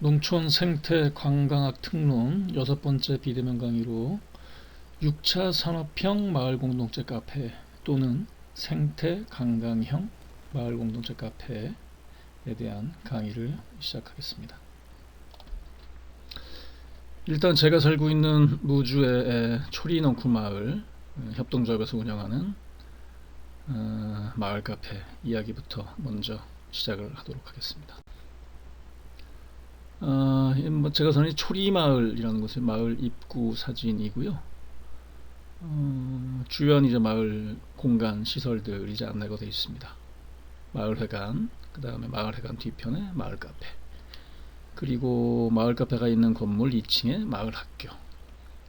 농촌 생태 관광학 특론 여섯 번째 비대면 강의로 6차 산업형 마을 공동체 카페 또는 생태 관광형 마을 공동체 카페에 대한 강의를 시작하겠습니다. 일단 제가 살고 있는 무주의 초리넝쿨 마을 협동조합에서 운영하는 마을 카페 이야기부터 먼저 시작을 하도록 하겠습니다. 제가 사는 초리마을이라는 곳의 마을 입구 사진이고요. 주요한 이제 마을 공간 시설들이 이제 안내가 되어 있습니다. 마을회관, 그 다음에 마을회관 뒤편에 마을 카페, 그리고 마을 카페가 있는 건물 2층에 마을 학교,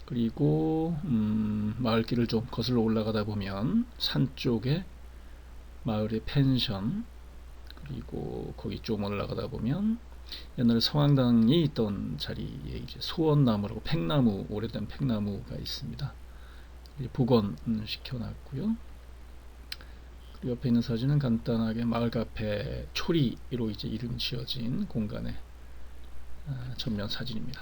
그리고 마을길을 좀 거슬러 올라가다 보면 산 쪽에 마을의 펜션, 그리고 거기 좀 올라가다 보면 옛날에 성황당이 있던 자리에 이제 소원나무라고 팽나무, 오래된 팽나무가 있습니다. 복원시켜놨고요. 그리고 옆에 있는 사진은 간단하게 마을 카페 초리로 이제 이름 지어진 공간의 전면 사진입니다.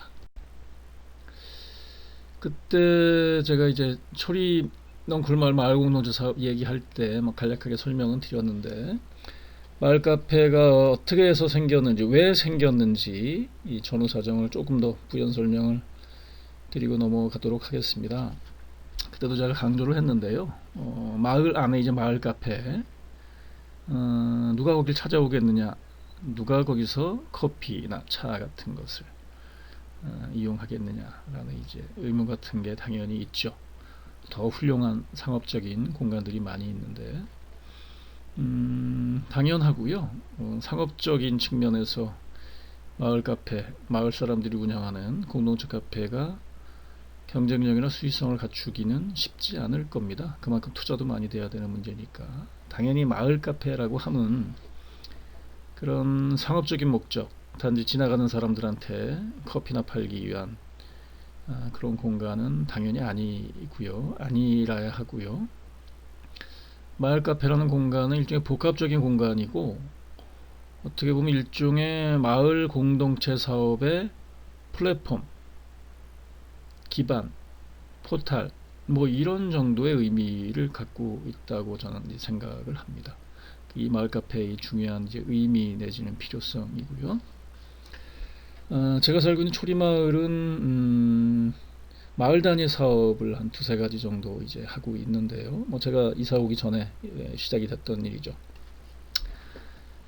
그때 제가 이제 초리 넝쿨마을 마을 공동체 사업 얘기할 때 간략하게 설명은 드렸는데, 마을 카페가 어떻게 해서 생겼는지, 왜 생겼는지 이 전후 사정을 조금 더 부연 설명을 드리고 넘어가도록 하겠습니다. 그때도 제가 강조를 했는데요. 마을 안에 이제 마을 카페, 누가 거길 찾아오겠느냐, 누가 거기서 커피나 차 같은 것을 이용하겠느냐라는 이제 의문 같은 게 당연히 있죠. 더 훌륭한 상업적인 공간들이 많이 있는데, 당연하고요. 상업적인 측면에서 마을 카페, 마을 사람들이 운영하는 공동체 카페가 경쟁력이나 수익성을 갖추기는 쉽지 않을 겁니다. 그만큼 투자도 많이 돼야 되는 문제니까. 당연히 마을 카페라고 하면 그런 상업적인 목적, 단지 지나가는 사람들한테 커피나 팔기 위한 그런 공간은 당연히 아니고요. 아니라야 하고요. 마을 카페라는 공간은 일종의 복합적인 공간이고, 어떻게 보면 일종의 마을 공동체 사업의 플랫폼, 기반, 포탈, 뭐 이런 정도의 의미를 갖고 있다고 저는 생각을 합니다. 이 마을 카페의 중요한 이제 의미 내지는 필요성이고요. 제가 살고 있는 초리마을은 마을 단위 사업을 한 두세 가지 정도 이제 하고 있는데요. 제가 이사 오기 전에 시작이 됐던 일이죠.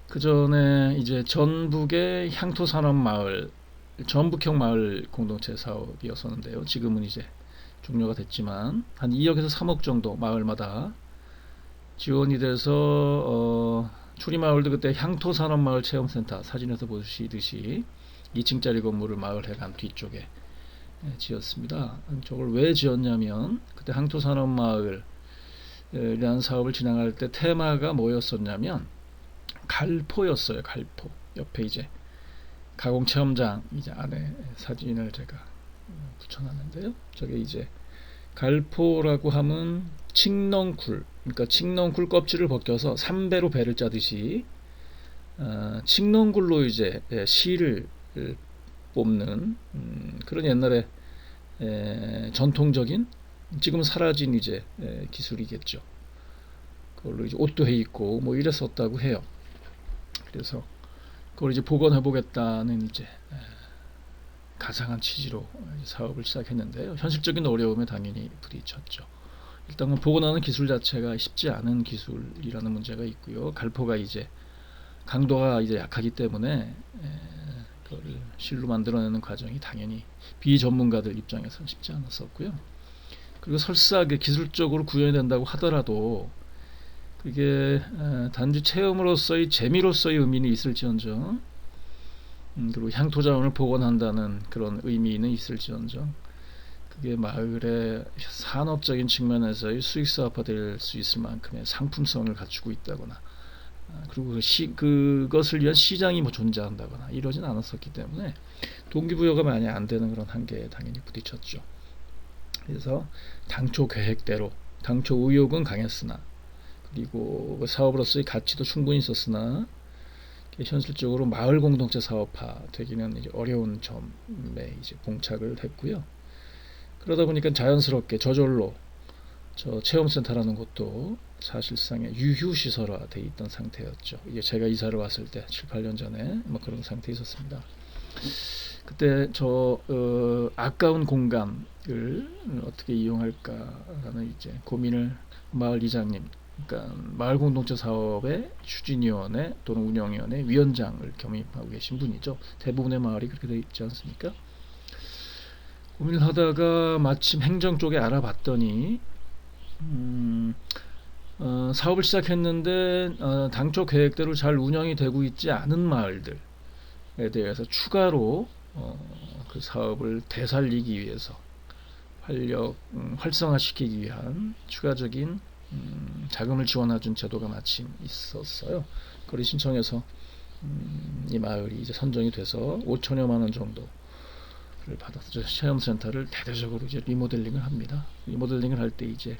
그 전에 이제 전북의 향토산업마을, 전북형 마을 공동체 사업이었었는데요. 지금은 이제 종료가 됐지만 한 2억에서 3억 정도 마을마다 지원이 돼서 초리마을도 그때 향토산업마을 체험센터, 사진에서 보시듯이 2층짜리 건물을 마을회관 뒤쪽에 지었습니다. 저걸 왜 지었냐면, 그때 향토산업마을이라는 사업을 진행할 때 테마가 뭐였었냐면 갈포였어요. 갈포. 옆에 이제 가공체험장 이제 안에 사진을 제가 붙여놨는데요. 저게 이제 갈포라고 하면 칡넝쿨, 그러니까 칡넝쿨 껍질을 벗겨서 3배로 배를 짜듯이 칡넝쿨로 이제 실을 뽑는 그런 옛날에 전통적인, 지금 사라진 이제 기술이겠죠. 그걸로 이제 옷도 해 입고 뭐 이랬었다고 해요. 그래서 그걸 이제 복원해 보겠다는 이제 가상한 취지로 사업을 시작했는데요. 현실적인 어려움에 당연히 부딪혔죠. 일단은 복원하는 기술 자체가 쉽지 않은 기술이라는 문제가 있고요. 갈포가 이제 강도가 이제 약하기 때문에 그걸 실로 만들어내는 과정이 당연히 비전문가들 입장에서는 쉽지 않았었고요. 그리고 설사 기술적으로 구현이 된다고 하더라도 그게 단지 체험으로서의 재미로서의 의미는 있을지언정, 그리고 향토 자원을 복원한다는 그런 의미는 있을지언정, 그게 마을의 산업적인 측면에서의 수익 사업화 될 수 있을 만큼의 상품성을 갖추고 있다거나, 그리고 그것을 위한 시장이 뭐 존재한다거나 이러진 않았었기 때문에 동기부여가 많이 안 되는 그런 한계에 당연히 부딪혔죠. 그래서 당초 계획대로, 당초 의욕은 강했으나, 그리고 사업으로서의 가치도 충분히 있었으나 현실적으로 마을 공동체 사업화 되기는 이제 어려운 점에 이제 봉착을 했고요. 그러다 보니까 자연스럽게 저절로 저 체험센터라는 곳도 사실상의 유휴시설화 돼 있던 상태였죠. 이게 제가 이사를 왔을 때 7, 8년 전에 뭐 그런 상태에 있었습니다. 그때 아까운 공간을 어떻게 이용할까라는 이제 고민을 마을 이장님, 그러니까 마을 공동체 사업의 추진위원회 또는 운영위원회 위원장을 겸임하고 계신 분이죠. 대부분의 마을이 그렇게 되어 있지 않습니까? 고민을 하다가 마침 행정 쪽에 알아봤더니 사업을 시작했는데 당초 계획대로 잘 운영이 되고 있지 않은 마을들에 대해서 추가로 그 사업을 되살리기 위해서 활성화시키기 위한 추가적인 자금을 지원해준 제도가 마침 있었어요. 그걸 신청해서 이 마을이 이제 선정이 돼서 5천여만 원 정도를 받아서 체험센터를 대대적으로 이제 리모델링을 합니다. 리모델링을 할 때 이제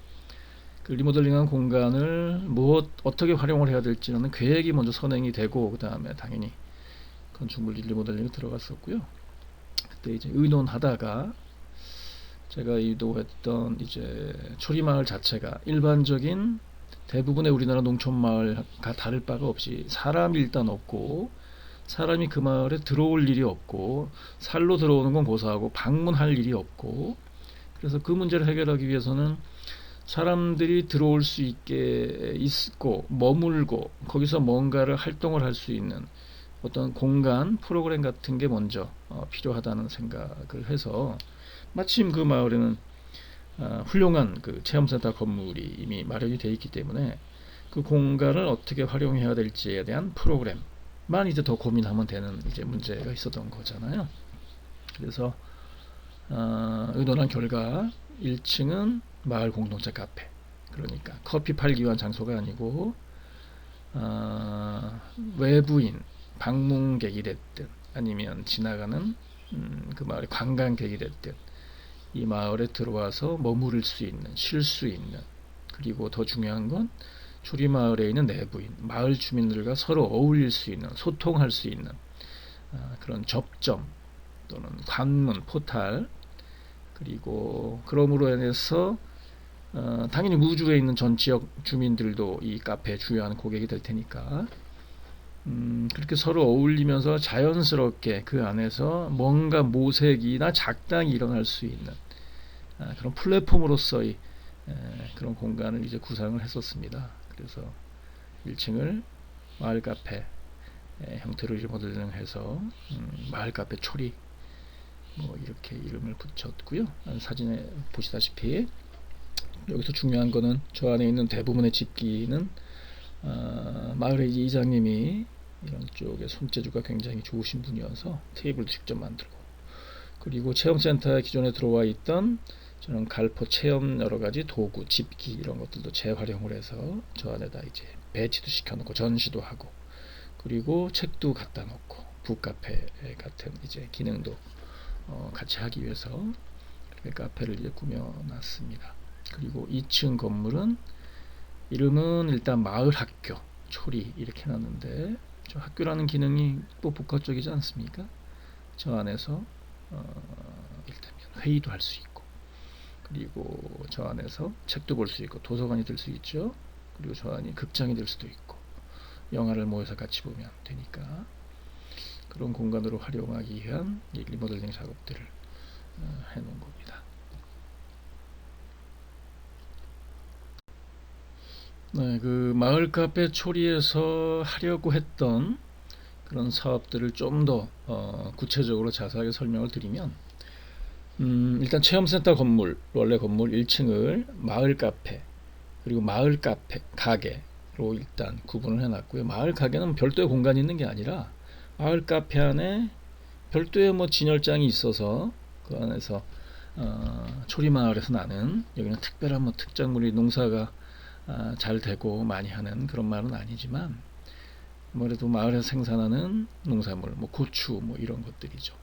그 리모델링한 공간을 어떻게 활용을 해야 될지는 계획이 먼저 선행이 되고 그 다음에 당연히 건축물 리모델링이 들어갔었고요. 그때 이제 의논하다가 제가 의도했던 이제 초리마을 자체가 일반적인 대부분의 우리나라 농촌마을과 다를 바가 없이 사람이 일단 없고 사람이 그 마을에 들어올 일이 없고 살로 들어오는 건 고사하고 방문할 일이 없고 그래서 그 문제를 해결하기 위해서는 사람들이 들어올 수 있게 있고 머물고 거기서 뭔가를 활동을 할 수 있는 어떤 공간 프로그램 같은 게 먼저 필요하다는 생각을 해서 마침 그 마을에는 훌륭한 그 체험센터 건물이 이미 마련이 되어 있기 때문에 그 공간을 어떻게 활용해야 될지에 대한 프로그램만 이제 더 고민하면 되는 이제 문제가 있었던 거잖아요. 그래서 의논한 결과 1층은 마을 공동체 카페, 그러니까 커피 팔기 위한 장소가 아니고 외부인 방문객이 됐든 아니면 지나가는 그 마을의 관광객이 됐든 이 마을에 들어와서 머무를 수 있는, 쉴 수 있는, 그리고 더 중요한 건 조리마을에 있는 내부인, 마을 주민들과 서로 어울릴 수 있는, 소통할 수 있는 그런 접점 또는 관문, 포탈, 그리고 그럼으로 인해서 당연히 무주에 있는 전 지역 주민들도 이 카페에 주요한 고객이 될 테니까 그렇게 서로 어울리면서 자연스럽게 그 안에서 뭔가 모색이나 작당이 일어날 수 있는 그런 플랫폼으로서의 그런 공간을 이제 구상을 했었습니다. 그래서 1층을 마을 카페 형태로 리모델링해서 마을 카페 초리 뭐 이렇게 이름을 붙였고요. 사진에 보시다시피 여기서 중요한 거는 저 안에 있는 대부분의 집기는 마을의 이장님이 이런 쪽에 손재주가 굉장히 좋으신 분이어서 테이블도 직접 만들고 그리고 체험센터에 기존에 들어와 있던 저는 갈포 체험 여러가지 도구, 집기 이런 것들도 재활용을 해서 저 안에다 이제 배치도 시켜놓고 전시도 하고 그리고 책도 갖다 놓고 북카페 같은 이제 기능도 같이 하기 위해서 그렇게 카페를 이제 꾸며놨습니다. 그리고 2층 건물은 이름은 일단 마을 학교 초리 이렇게 해놨는데 저 학교라는 기능이 또 복합적이지 않습니까? 저 안에서 일단 회의도 할 수 있고 그리고 저 안에서 책도 볼 수 있고 도서관이 될 수 있죠. 그리고 저 안이 극장이 될 수도 있고 영화를 모여서 같이 보면 되니까 그런 공간으로 활용하기 위한 리모델링 작업들을 해놓은 겁니다. 네, 그 마을 카페 초리에서 하려고 했던 그런 사업들을 좀 더 구체적으로 자세하게 설명을 드리면 일단 체험센터 건물, 원래 건물 1층을 마을 카페 그리고 마을 카페 가게로 일단 구분을 해놨고요. 마을 가게는 별도의 공간이 있는 게 아니라 마을 카페 안에 별도의 뭐 진열장이 있어서 그 안에서 초리마을에서 나는 여기는 특별한 뭐 특작물이 농사가 잘 되고 많이 하는 그런 마을은 아니지만 아무래도 마을에서 생산하는 농산물, 뭐 고추 뭐 이런 것들이죠.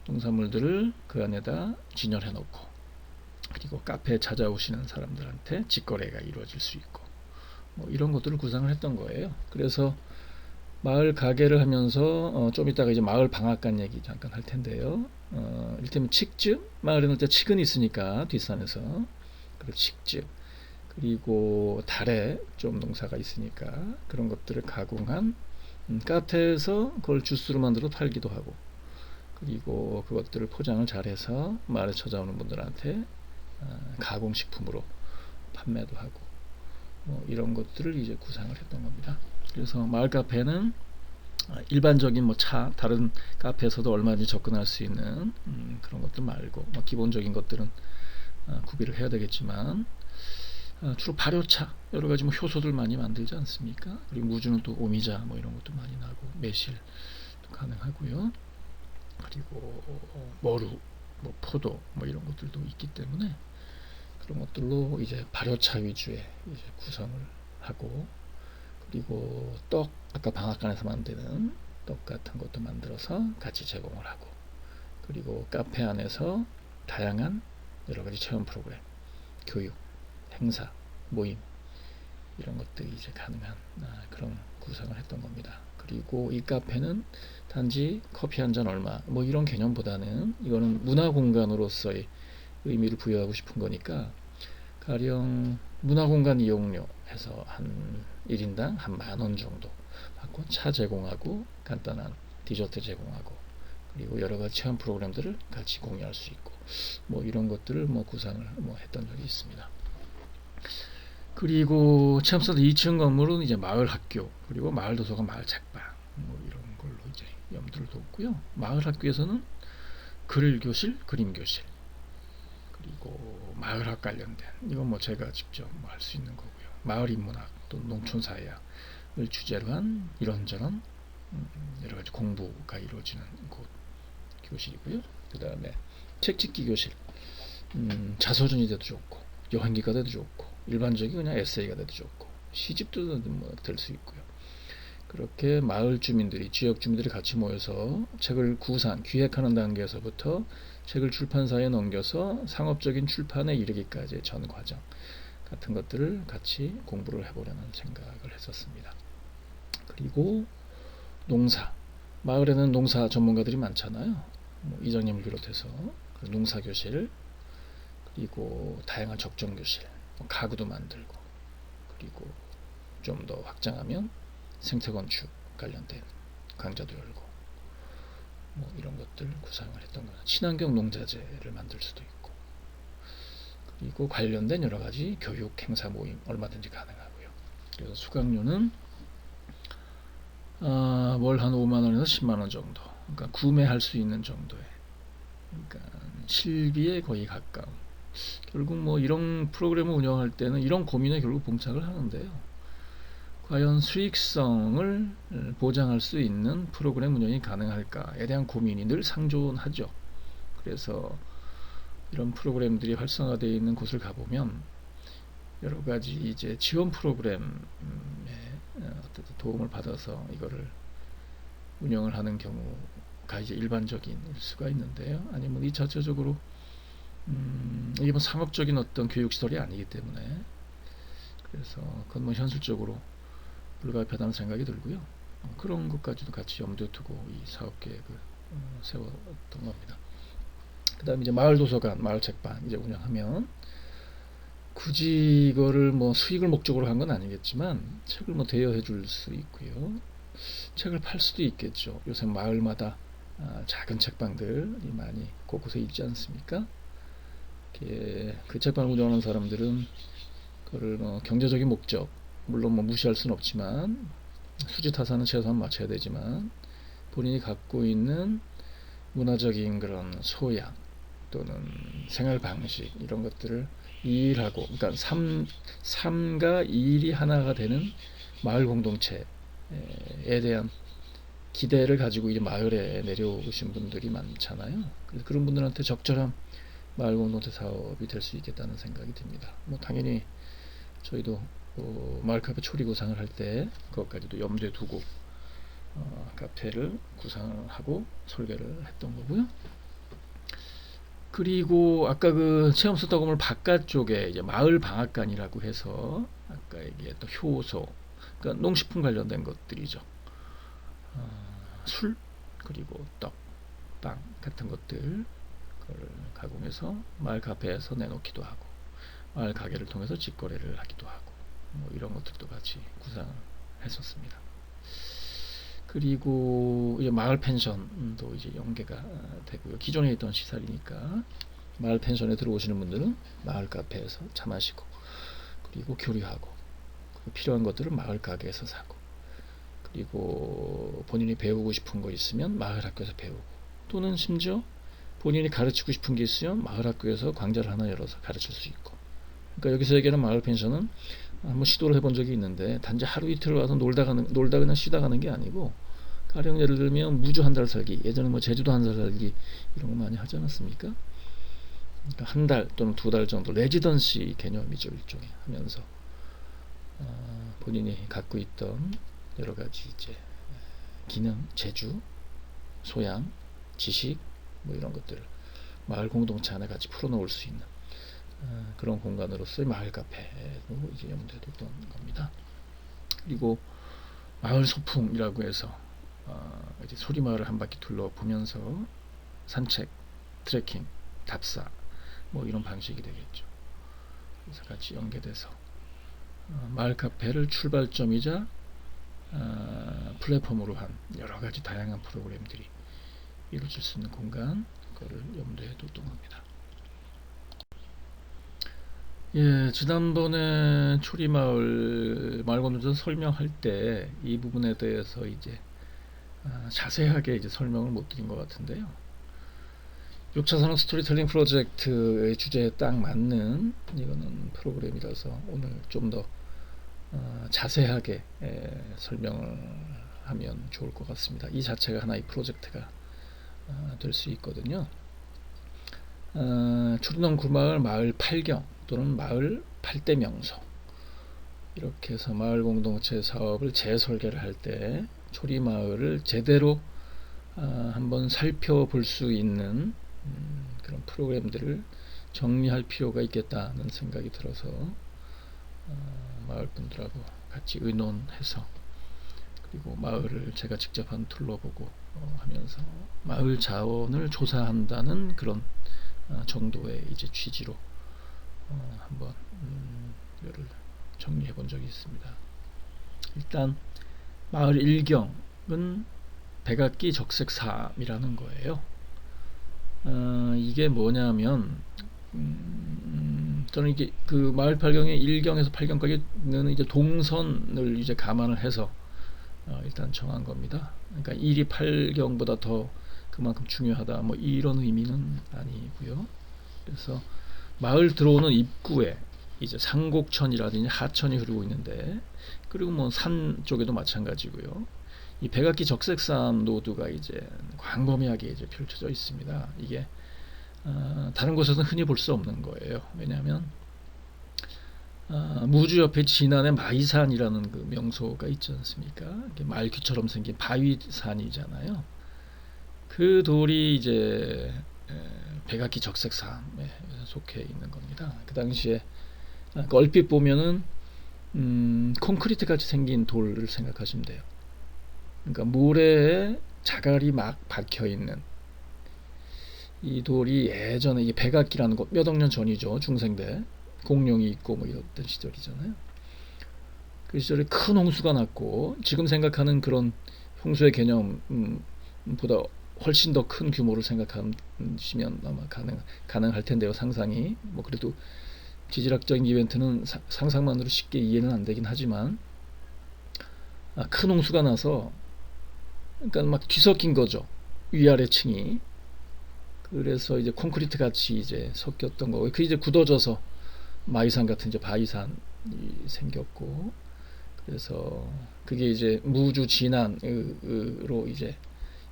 농산물들을 그 안에다 진열해 놓고 그리고 카페에 찾아오시는 사람들한테 직거래가 이루어질 수 있고 뭐 이런 것들을 구상을 했던 거예요. 그래서 마을 가게를 하면서 좀 이따가 이제 마을 방앗간 얘기 잠깐 할 텐데요. 이를테면 칡즙, 마을에는 이제 칡은 있으니까 뒷산에서 그 칡즙, 그리고 달에 좀 농사가 있으니까 그런 것들을 가공한 카페에서 그걸 주스로 만들어 팔기도 하고, 그리고 그것들을 포장을 잘해서 마을에 찾아오는 분들한테 가공식품으로 판매도 하고, 뭐 이런 것들을 이제 구상을 했던 겁니다. 그래서 마을 카페는 일반적인 뭐 차, 다른 카페에서도 얼마든지 접근할 수 있는 그런 것들 말고, 뭐 기본적인 것들은 구비를 해야 되겠지만, 주로 발효차, 여러 가지 뭐 효소들 많이 만들지 않습니까? 그리고 무주는 또 오미자 뭐 이런 것도 많이 나고, 매실도 가능하고요. 그리고 머루, 뭐 포도 뭐 이런 것들도 있기 때문에 그런 것들로 이제 발효차 위주의 이제 구성을 하고, 그리고 떡, 아까 방앗간에서 만드는 떡 같은 것도 만들어서 같이 제공을 하고, 그리고 카페 안에서 다양한 여러 가지 체험 프로그램, 교육, 행사, 모임 이런 것들이 이제 가능한 그런 구성을 했던 겁니다. 그리고 이 카페는 단지 커피 한 잔 얼마 뭐 이런 개념보다는 이거는 문화 공간으로서의 의미를 부여하고 싶은 거니까, 가령 문화공간 이용료 해서 한 1인당 한 10,000원 정도 받고 차 제공하고 간단한 디저트 제공하고, 그리고 여러 가지 체험 프로그램들을 같이 공유할 수 있고, 뭐 이런 것들을 뭐 구상을 뭐 했던 적이 있습니다. 그리고 체험센터 2층 건물은 이제 마을 학교, 그리고 마을 도서관, 마을 책방 뭐 이런 걸로 이제 염두를 뒀고요. 마을 학교에서는 글 교실, 그림 교실, 그리고 마을학 관련된, 이건 뭐 제가 직접 뭐 할 수 있는 거고요. 마을 인문학 또 농촌 사회학을 주제로 한 이런저런 여러 가지 공부가 이루어지는 곳 교실이고요. 그 다음에 책짓기 교실, 자서전이 돼도 좋고 여행기가 돼도 좋고 일반적인 그냥 에세이가 돼도 좋고 시집도 뭐 될 수 있고요. 그렇게 마을 주민들이, 지역 주민들이 같이 모여서 책을 구상, 기획하는 단계에서부터 책을 출판사에 넘겨서 상업적인 출판에 이르기까지의 전 과정 같은 것들을 같이 공부를 해보려는 생각을 했었습니다. 그리고 농사, 마을에는 농사 전문가들이 많잖아요. 뭐 이장님을 비롯해서 농사 교실, 그리고 다양한 적정 교실, 가구도 만들고, 그리고 좀 더 확장하면 생태건축 관련된 강좌도 열고, 뭐 이런 것들 구상을 했던 거죠. 친환경 농자재를 만들 수도 있고, 그리고 관련된 여러 가지 교육 행사 모임 얼마든지 가능하고요. 그래서 수강료는 월 한 5만 원에서 10만 원 정도, 그러니까 구매할 수 있는 정도의, 그러니까 실비에 거의 가까운. 결국 뭐 이런 프로그램을 운영할 때는 이런 고민에 결국 봉착을 하는데요. 과연 수익성을 보장할 수 있는 프로그램 운영이 가능할까에 대한 고민이 늘 상존하죠. 그래서 이런 프로그램들이 활성화되어 있는 곳을 가보면 여러 가지 이제 지원 프로그램에 도움을 받아서 이거를 운영을 하는 경우가 이제 일반적인 수가 있는데요. 아니면 2차적으로 이게 뭐 상업적인 어떤 교육시설이 아니기 때문에, 그래서 그건 뭐 현실적으로 불가피하다는 생각이 들고요. 그런 것까지도 같이 염두에 두고 이 사업 계획을 세웠던 겁니다. 그 다음에 이제 마을 도서관, 마을 책방 이제 운영하면 굳이 이거를 뭐 수익을 목적으로 한 건 아니겠지만 책을 뭐 대여해 줄 수 있고요. 책을 팔 수도 있겠죠. 요새 마을마다 작은 책방들이 많이 곳곳에 있지 않습니까? 그 책방을 운영하는 사람들은 그걸 뭐 경제적인 목적, 물론 뭐 무시할 수는 없지만 수지 타산은 최소한 맞춰야 되지만, 본인이 갖고 있는 문화적인 그런 소양 또는 생활 방식 이런 것들을 일하고, 그러니까 삶과 일이 하나가 되는 마을 공동체에 대한 기대를 가지고 이제 마을에 내려오신 분들이 많잖아요. 그래서 그런 분들한테 적절한 마을 공동체 사업이 될 수 있겠다는 생각이 듭니다. 뭐 당연히 저희도 마을 카페 초리 구상을 할 때 그것까지도 염두에 두고 카페를 구상하고 설계를 했던 거고요. 그리고 아까 그 체험센터 건물 바깥쪽에 이제 마을 방앗간이라고 해서 아까 얘기했던 효소, 그러니까 농식품 관련된 것들이죠. 술 그리고 떡, 빵 같은 것들 그걸 가공해서 마을 카페에서 내놓기도 하고 마을 가게를 통해서 직거래를 하기도 하고 뭐 이런 것들도 같이 구상을 했었습니다. 그리고 이제 마을 펜션도 이제 연계가 되고요. 기존에 있던 시설이니까 마을 펜션에 들어오시는 분들은 마을 카페에서 차 마시고 그리고 교류하고 필요한 것들을 마을 가게에서 사고 그리고 본인이 배우고 싶은 거 있으면 마을 학교에서 배우고 또는 심지어 본인이 가르치고 싶은 게 있으면 마을 학교에서 강좌를 하나 열어서 가르칠 수 있고 그러니까 여기서 얘기하는 마을 펜션은 한번 시도를 해본 적이 있는데 단지 하루 이틀 와서 놀다 그냥 쉬다 가는 게 아니고 가령 예를 들면 무주 한 달 살기 예전에 뭐 제주도 한 달 살기 이런 거 많이 하지 않았습니까? 그러니까 한 달 또는 두 달 정도 레지던시 개념이죠 일종의 하면서 본인이 갖고 있던 여러 가지 이제 기능, 재주, 소양, 지식 뭐 이런 것들을 마을 공동체 안에 같이 풀어놓을 수 있는 그런 공간으로서의 마을 카페도 이제 염두에 뒀던 겁니다. 그리고 마을 소풍이라고 해서 이제 소리마을을 한 바퀴 둘러보면서 산책, 트레킹, 답사 뭐 이런 방식이 되겠죠. 그래서 같이 연계돼서 마을 카페를 출발점이자 플랫폼으로 한 여러 가지 다양한 프로그램들이 이루어질 수 있는 공간 그거를 염두에 뒀던 겁니다. 예, 지난번에 초리마을 마을공동체 설명할 때 이 부분에 대해서 이제 자세하게 이제 설명을 못 드린 것 같은데요. 6차 산업 스토리텔링 프로젝트의 주제에 딱 맞는 이거는 프로그램이라서 오늘 좀 더 자세하게 설명을 하면 좋을 것 같습니다. 이 자체가 하나의 프로젝트가 될 수 있거든요. 초리농 구마을 마을 8경 또는 마을 8대 명소 이렇게 해서 마을 공동체 사업을 재설계를 할 때 초리마을을 제대로 한번 살펴볼 수 있는 그런 프로그램들을 정리할 필요가 있겠다는 생각이 들어서 마을 분들하고 같이 의논해서 그리고 마을을 제가 직접 한 둘러보고 하면서 마을 자원을 조사한다는 그런 정도의 이제 취지로 한번 이거를 정리해 본 적이 있습니다. 일단 마을 1경은 백악기 적색삼이라는 거예요. 이게 뭐냐면 저는 이게 그 마을 8경의 1경에서 8경까지는 이제 동선을 이제 감안을 해서 일단 정한 겁니다. 그러니까 1이 8경보다 더 그만큼 중요하다 뭐 이런 의미는 아니고요. 그래서 마을 들어오는 입구에 이제 상곡천이라든지 하천이 흐르고 있는데 그리고 뭐 산 쪽에도 마찬가지고요. 이 백악기 적색삼 노드가 이제 광범위하게 이제 펼쳐져 있습니다. 이게 다른 곳에서는 흔히 볼 수 없는 거예요. 왜냐하면 무주 옆에 진안의 마이산이라는 그 명소가 있지 않습니까? 말귀처럼 생긴 바위산이잖아요. 그 돌이 이제 백악기 적색삼에 속해 있는 겁니다. 그 당시에 얼핏 보면은 콘크리트 같이 생긴 돌을 생각하시면 돼요. 그러니까 모래에 자갈이 막 박혀 있는 이 돌이 예전에 이 백악기라는 곳 몇 억 년 전이죠. 중생대 공룡이 있고 뭐 이랬던 시절이잖아요. 그 시절에 큰 홍수가 났고 지금 생각하는 그런 홍수의 개념보다 훨씬 더 큰 규모를 생각하시면 아마 가능할 텐데요. 상상이 뭐 그래도 지질학적인 이벤트는 상상만으로 쉽게 이해는 안 되긴 하지만 큰 홍수가 나서 그러니까 막 뒤섞인 거죠. 위아래 층이. 그래서 이제 콘크리트 같이 이제 섞였던 거고 그 이제 굳어져서 마이산 같은 이제 바위산이 생겼고 그래서 그게 이제 무주 진안으로 이제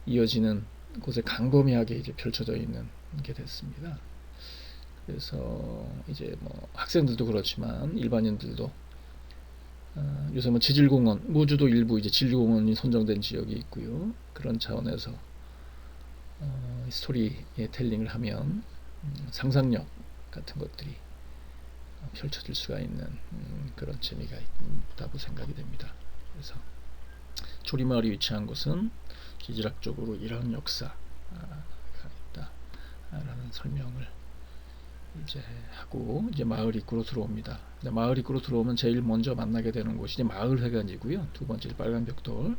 이어지는 곳에 강범위하게 이제 펼쳐져 있는 게 됐습니다. 그래서 이제 뭐 학생들도 그렇지만 일반인들도 요새 뭐 지질공원, 무주도 일부 이제 진리공원이 선정된 지역이 있고요. 그런 차원에서 스토리텔링을 하면 상상력 같은 것들이 펼쳐질 수가 있는 그런 재미가 있다고 생각이 됩니다. 그래서 조리마을이 위치한 곳은 지질학적으로 이런 역사가 있다라는 설명을 이제 하고 이제 마을 입구로 들어옵니다. 마을 입구로 들어오면 제일 먼저 만나게 되는 곳이 이제 마을회관이고요. 두 번째 빨간 벽돌.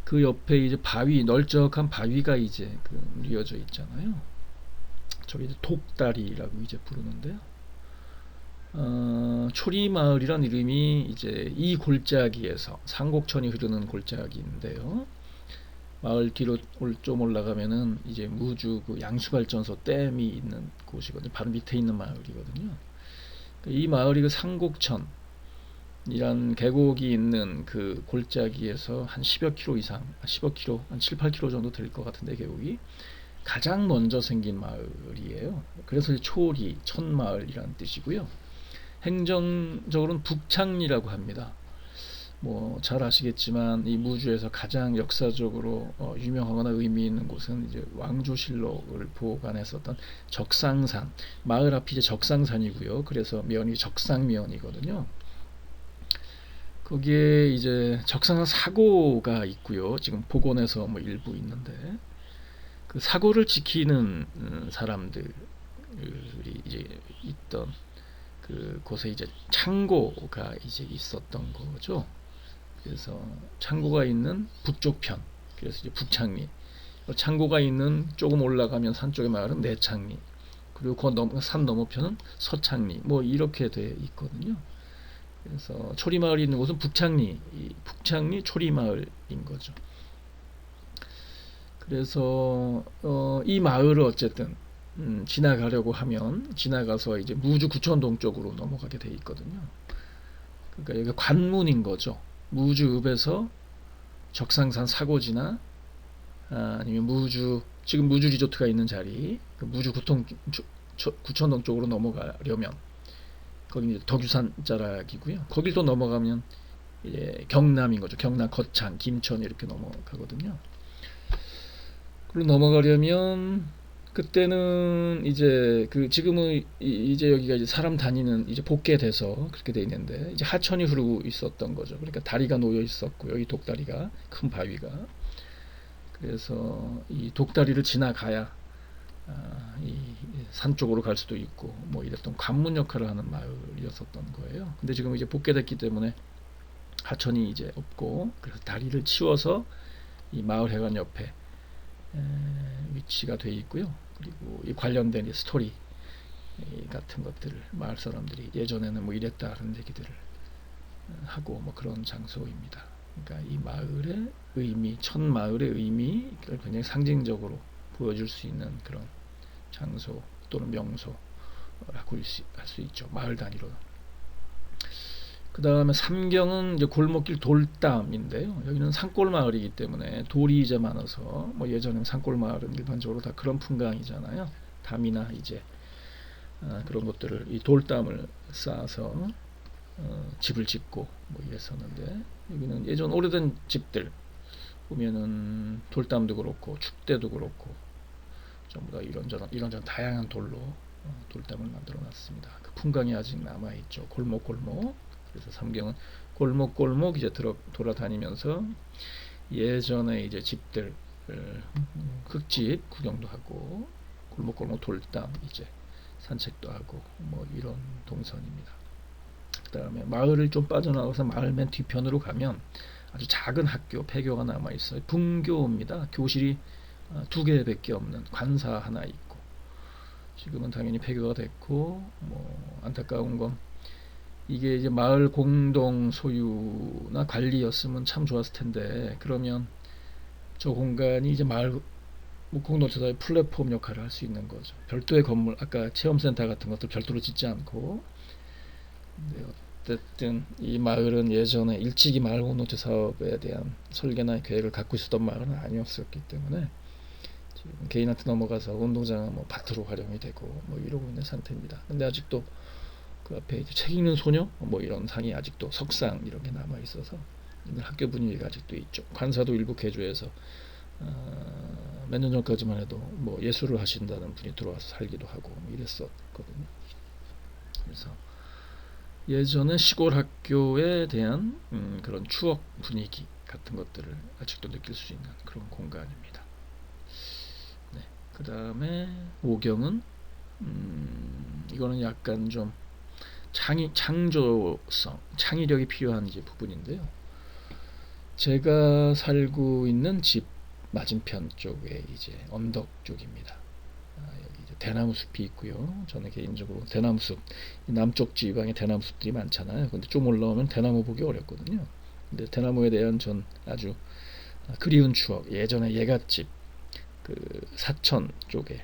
그 옆에 이제 바위, 널쩍한 바위가 이제 이어져 있잖아요. 저기 이제 독다리라고 이제 부르는데요. 초리마을이란 이름이 이제 이 골짜기에서 상곡천이 흐르는 골짜기인데요. 마을 뒤로 좀 올라가면은 이제 무주 그 양수발전소 댐이 있는 곳이거든요. 바로 밑에 있는 마을이거든요. 이 마을이 그 상곡천 이란 계곡이 있는 그 골짜기에서 한 10여 킬로 이상, 10여 킬로, 한 7, 8킬로 정도 될 것 같은데 계곡이 가장 먼저 생긴 마을이에요. 그래서 초리, 천마을이라는 뜻이고요. 행정적으로는 북창리라고 합니다. 뭐 잘 아시겠지만 이 무주에서 가장 역사적으로 유명하거나 의미 있는 곳은 이제 왕조실록을 보관했었던 적상산, 마을 앞이 이제 적상산이고요. 그래서 면이 적상면이거든요. 거기에 이제 적상산 사고가 있고요. 지금 복원해서 뭐 일부 있는데 그 사고를 지키는 사람들이 이제 있던 그 곳에 이제 창고가 이제 있었던 거죠. 그래서 창고가 있는 북쪽 편, 그래서 이제 북창리. 창고가 있는 조금 올라가면 산 쪽의 마을은 내창리. 그리고 그 산 너머편은 서창리. 뭐 이렇게 돼 있거든요. 그래서 초리마을이 있는 곳은 북창리 초리마을인 거죠. 그래서 이 마을을 어쨌든 지나가려고 하면 지나가서 이제 무주 구천동 쪽으로 넘어가게 돼 있거든요. 그러니까 여기가 관문인 거죠. 무주읍에서 적상산 사고지나 아니면 지금 무주 리조트가 있는 자리, 그 무주 구천동 쪽으로 넘어가려면 거기 이제 덕유산 자락이고요. 거길 또 넘어가면 이제 경남인 거죠. 경남 거창, 김천 이렇게 넘어가거든요. 그리고 넘어가려면 그때는 이제 지금은 이제 여기가 이제 사람 다니는 이제 복개돼서 그렇게 돼 있는데 이제 하천이 흐르고 있었던 거죠. 그러니까 다리가 놓여 있었고요. 이 독다리가 큰 바위가. 그래서 이 독다리를 지나가야 이 산 쪽으로 갈 수도 있고 뭐 이랬던 관문 역할을 하는 마을이었었던 거예요. 근데 지금 이제 복개됐기 때문에 하천이 이제 없고 그래서 다리를 치워서 이 마을회관 옆에 위치가 돼 있고요. 그리고 이 관련된 스토리 같은 것들을 마을 사람들이 예전에는 뭐 이랬다는 얘기들을 하고 뭐 그런 장소입니다. 그러니까 이 마을의 의미, 첫 마을의 의미를 굉장히 상징적으로 보여줄 수 있는 그런 장소 또는 명소라고 할 수 있죠. 마을 단위로는. 그 다음에 삼경은 이제 골목길 돌담인데요. 여기는 산골 마을이기 때문에 돌이 이제 많아서 뭐 예전엔 산골 마을은 일반적으로 다 그런 풍광이잖아요. 담이나 이제 그런 것들을 이 돌담을 쌓아서 집을 짓고 뭐 이랬었는데 여기는 예전 오래된 집들 보면은 돌담도 그렇고 축대도 그렇고 전부 다 이런저런 다양한 돌로 돌담을 만들어 놨습니다. 그 풍광이 아직 남아 있죠. 골목골목. 그래서 삼경은 골목골목 이제 돌아다니면서 예전에 이제 집들 흙집 구경도 하고 골목골목 돌담 이제 산책도 하고 뭐 이런 동선입니다. 그 다음에 마을을 좀 빠져나가서 마을 맨 뒤편으로 가면 아주 작은 학교 폐교가 남아 있어요. 분교입니다. 교실이 2개밖에 없는 관사 하나 있고 지금은 당연히 폐교가 됐고 뭐 안타까운 건 이게 이제 마을 공동 소유나 관리였으면 참 좋았을 텐데 그러면 저 공간이 이제 마을 공동체사의 플랫폼 역할을 할 수 있는 거죠. 별도의 건물, 아까 체험센터 같은 것들 별도로 짓지 않고. 근데 어쨌든 이 마을은 예전에 일찍이 마을 공동체 사업에 대한 설계나 계획을 갖고 있었던 마을은 아니었었기 때문에 지금 개인한테 넘어가서 운동장은 뭐 밭으로 활용이 되고 뭐 이러고 있는 상태입니다. 근데 아직도 그 앞에 이제 책 읽는 소녀 뭐 이런 상이 아직도 석상 이런 게 남아 있어서 학교 분위기가 아직도 있죠. 관사도 일부 개조해서 몇 년 전까지만 해도 뭐 예술을 하신다는 분이 들어와서 살기도 하고 뭐 이랬었거든요. 그래서 예전에 시골 학교에 대한 그런 추억 분위기가 같은 것들을 아직도 느낄 수 있는 그런 공간입니다. 네. 그 다음에 오경은 이거는 약간 좀 창조성, 창의력이 필요한 이제 부분인데요. 제가 살고 있는 집 맞은편 쪽에 이제 언덕 쪽입니다. 여기 이제 대나무 숲이 있고요. 저는 개인적으로 대나무 숲, 남쪽 지방에 대나무 숲들이 많잖아요. 근데 좀 올라오면 대나무 보기 어렵거든요. 근데 대나무에 대한 전 아주 그리운 추억, 예전에 예갓집, 그 사천 쪽에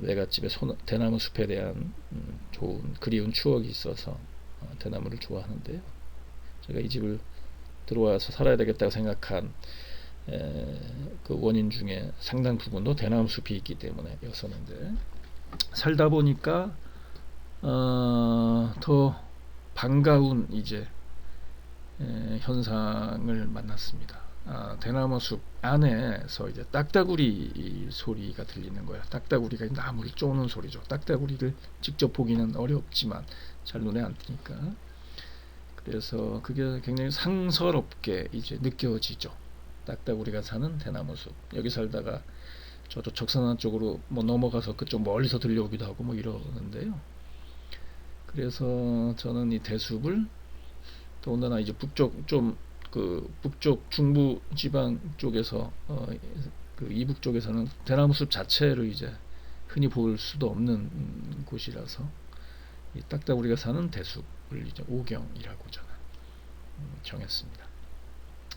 외갓집에 대나무 숲에 대한 좋은 그리운 추억이 있어서 대나무를 좋아하는데요. 제가 이 집을 들어와서 살아야 되겠다고 생각한 그 원인 중에 상당 부분도 대나무 숲이 있기 때문에 였었는데, 살다 보니까 더 반가운 이제 현상을 만났습니다. 대나무 숲 안에서 이제 딱따구리 소리가 들리는 거야. 딱따구리가 나무를 쪼는 소리죠. 딱따구리를 직접 보기는 어렵지만 잘 눈에 안 띄니까. 그래서 그게 굉장히 상서롭게 이제 느껴지죠. 딱따구리가 사는 대나무 숲. 여기 살다가 저쪽 적산한 쪽으로 뭐 넘어가서 그쪽 멀리서 들려오기도 하고 뭐 이러는데요. 그래서 저는 이 대숲을 더군다나 이제 북쪽 좀 그 북쪽 중부 지방 쪽에서 그 이북 쪽에서는 대나무 숲 자체를 이제 흔히 볼 수도 없는 곳이라서 이 딱따구리가 사는 대숲을 이제 오경이라고 저는 정했습니다.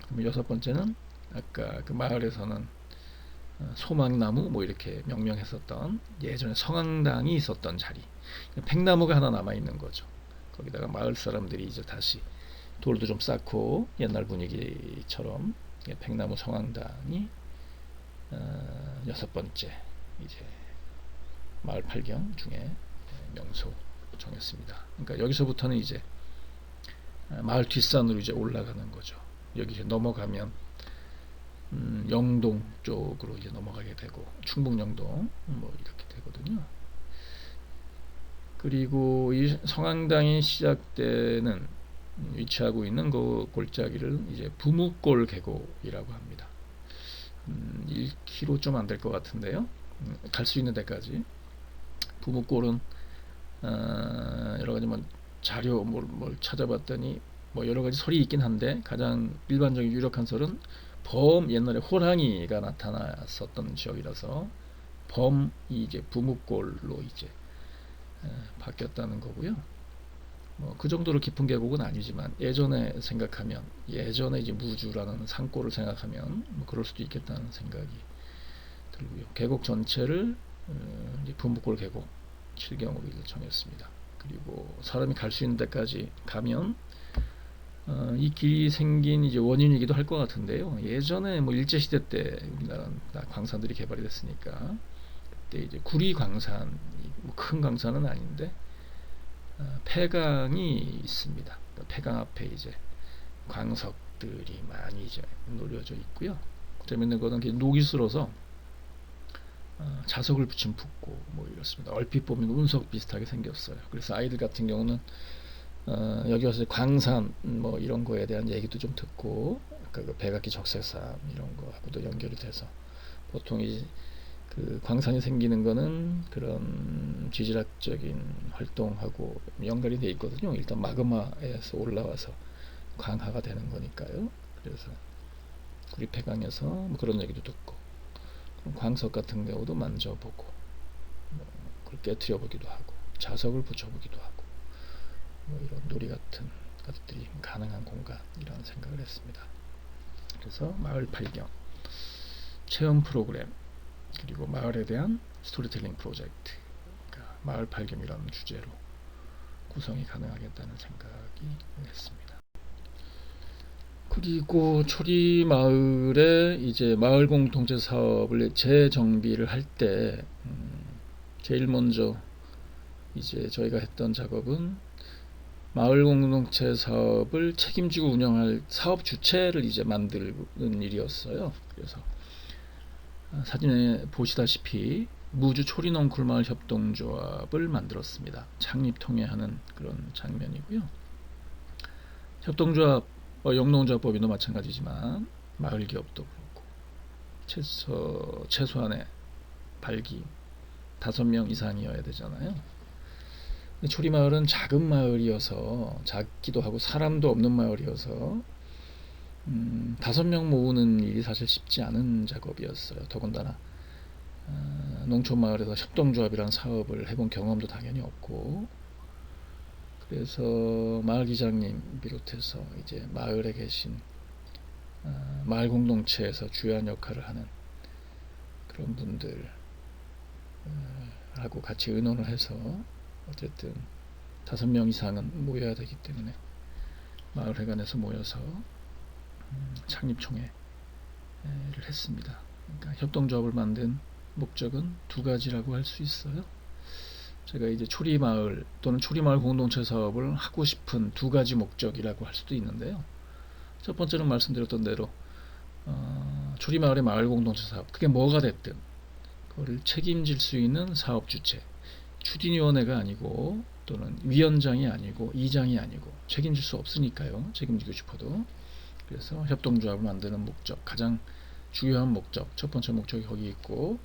그럼 여섯 번째는 아까 그 마을에서는 소망나무 뭐 이렇게 명명했었던 예전에 성황당이 있었던 자리, 팽나무가 하나 남아 있는 거죠. 거기다가 마을 사람들이 이제 다시 돌도 좀 쌓고 옛날 분위기처럼 팽나무 성황당이 여섯 번째 이제 마을 팔경 중에 명소 정했습니다. 그러니까 여기서부터는 이제 마을 뒷산으로 이제 올라가는 거죠. 여기 넘어가면 영동 쪽으로 이제 넘어가게 되고 충북 영동 뭐 이렇게 되거든요. 그리고 이 성황당이 시작되는 위치하고 있는 그 골짜기를 이제 부묵골 계곡이라고 합니다. 1km 좀 안 될 것 같은데요. 갈 수 있는 데까지. 부묵골은 여러 가지 뭐 자료 뭘 찾아봤더니 뭐 여러 가지 설이 있긴 한데 가장 일반적인 유력한 설은 옛날에 호랑이가 나타났었던 지역이라서 범이 이제 부묵골로 이제 바뀌었다는 거고요. 뭐 그 정도로 깊은 계곡은 아니지만 예전에 생각하면 예전에 이제 무주라는 산골을 생각하면 뭐 그럴 수도 있겠다는 생각이 들고요. 계곡 전체를 이제 부묵골 계곡 7경으로 정했습니다. 그리고 사람이 갈 수 있는 데까지 가면 이 길이 생긴 이제 원인이기도 할 것 같은데요. 예전에 뭐 일제 시대 때 우리나라는 광산들이 개발이 됐으니까 그때 이제 구리 광산, 뭐 큰 광산은 아닌데 폐강이 있습니다. 폐강 앞에 이제 광석들이 많이 이제 놓여져 있고요. 재밌는 거는 녹이 슬어서 자석을 붙인 붓고 뭐 이렇습니다. 얼핏 보면 운석 비슷하게 생겼어요. 그래서 아이들 같은 경우는 여기 와서 광산 뭐 이런 거에 대한 얘기도 좀 듣고 아까 그 백악기 적색산 이런 거하고도 연결이 돼서 보통 그 광산이 생기는 거는 그런 지질학적인 활동하고 연결이 돼 있거든요. 일단 마그마에서 올라와서 광화가 되는 거니까요. 그래서 구리폐강에서 뭐 그런 얘기도 듣고 광석 같은 경우도 만져보고 뭐 그걸 깨트려 보기도 하고 자석을 붙여보기도 하고 뭐 이런 놀이 같은 것들이 가능한 공간이라는 생각을 했습니다. 그래서 마을 발견, 체험 프로그램, 그리고 마을에 대한 스토리텔링 프로젝트, 그러니까 마을 발견이라는 주제로 구성이 가능하겠다는 생각이 했습니다. 그리고 초리 마을에 이제 마을 공동체 사업을 재정비를 할 때 제일 먼저 이제 저희가 했던 작업은 마을 공동체 사업을 책임지고 운영할 사업 주체를 이제 만드는 일이었어요. 그래서 사진에 보시다시피 무주 초리넝쿨 마을 협동조합을 만들었습니다. 창립 통회하는 그런 장면이고요. 협동조합 영농조합법인도 마찬가지지만 마을 기업도 그렇고 최소한의 발기 5명 이상이어야 되잖아요. 초리마을은 작은 마을이어서 작기도 하고 사람도 없는 마을이어서 5명 모으는 일이 사실 쉽지 않은 작업이었어요. 더군다나 농촌마을에서 협동조합이라는 사업을 해본 경험도 당연히 없고, 그래서 마을 기장님 비롯해서 이제 마을에 계신 마을 공동체에서 주요한 역할을 하는 그런 분들 하고 같이 의논을 해서 어쨌든 5명 이상은 모여야 되기 때문에 마을회관에서 모여서 창립총회를 했습니다. 그러니까 협동조합을 만든 목적은 2가지라고 할 수 있어요. 제가 이제 초리마을 또는 초리마을 공동체 사업을 하고 싶은 2가지 목적이라고 할 수도 있는데요. 첫 번째는 말씀드렸던 대로 초리마을의 마을 공동체 사업, 그게 뭐가 됐든 그거를 책임질 수 있는 사업 주체, 추진위원회가 아니고 또는 위원장이 아니고 이장이 아니고 책임질 수 없으니까요. 책임지고 싶어도. 그래서 협동조합을 만드는 목적, 가장 중요한 목적, 첫 번째 목적이 거기 있고,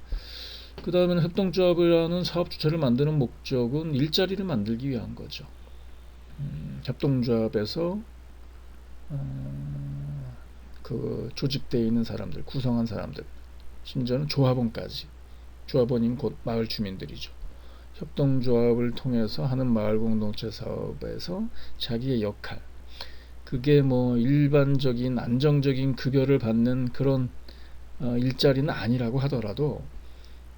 그 다음에는 협동조합이라는 사업 주체를 만드는 목적은 일자리를 만들기 위한 거죠. 협동조합에서 그 조직되어 있는 사람들, 구성한 사람들, 심지어는 조합원까지, 조합원인 곧 마을 주민들이죠. 협동조합을 통해서 하는 마을 공동체 사업에서 자기의 역할, 그게 뭐 일반적인 안정적인 급여를 받는 그런 일자리는 아니라고 하더라도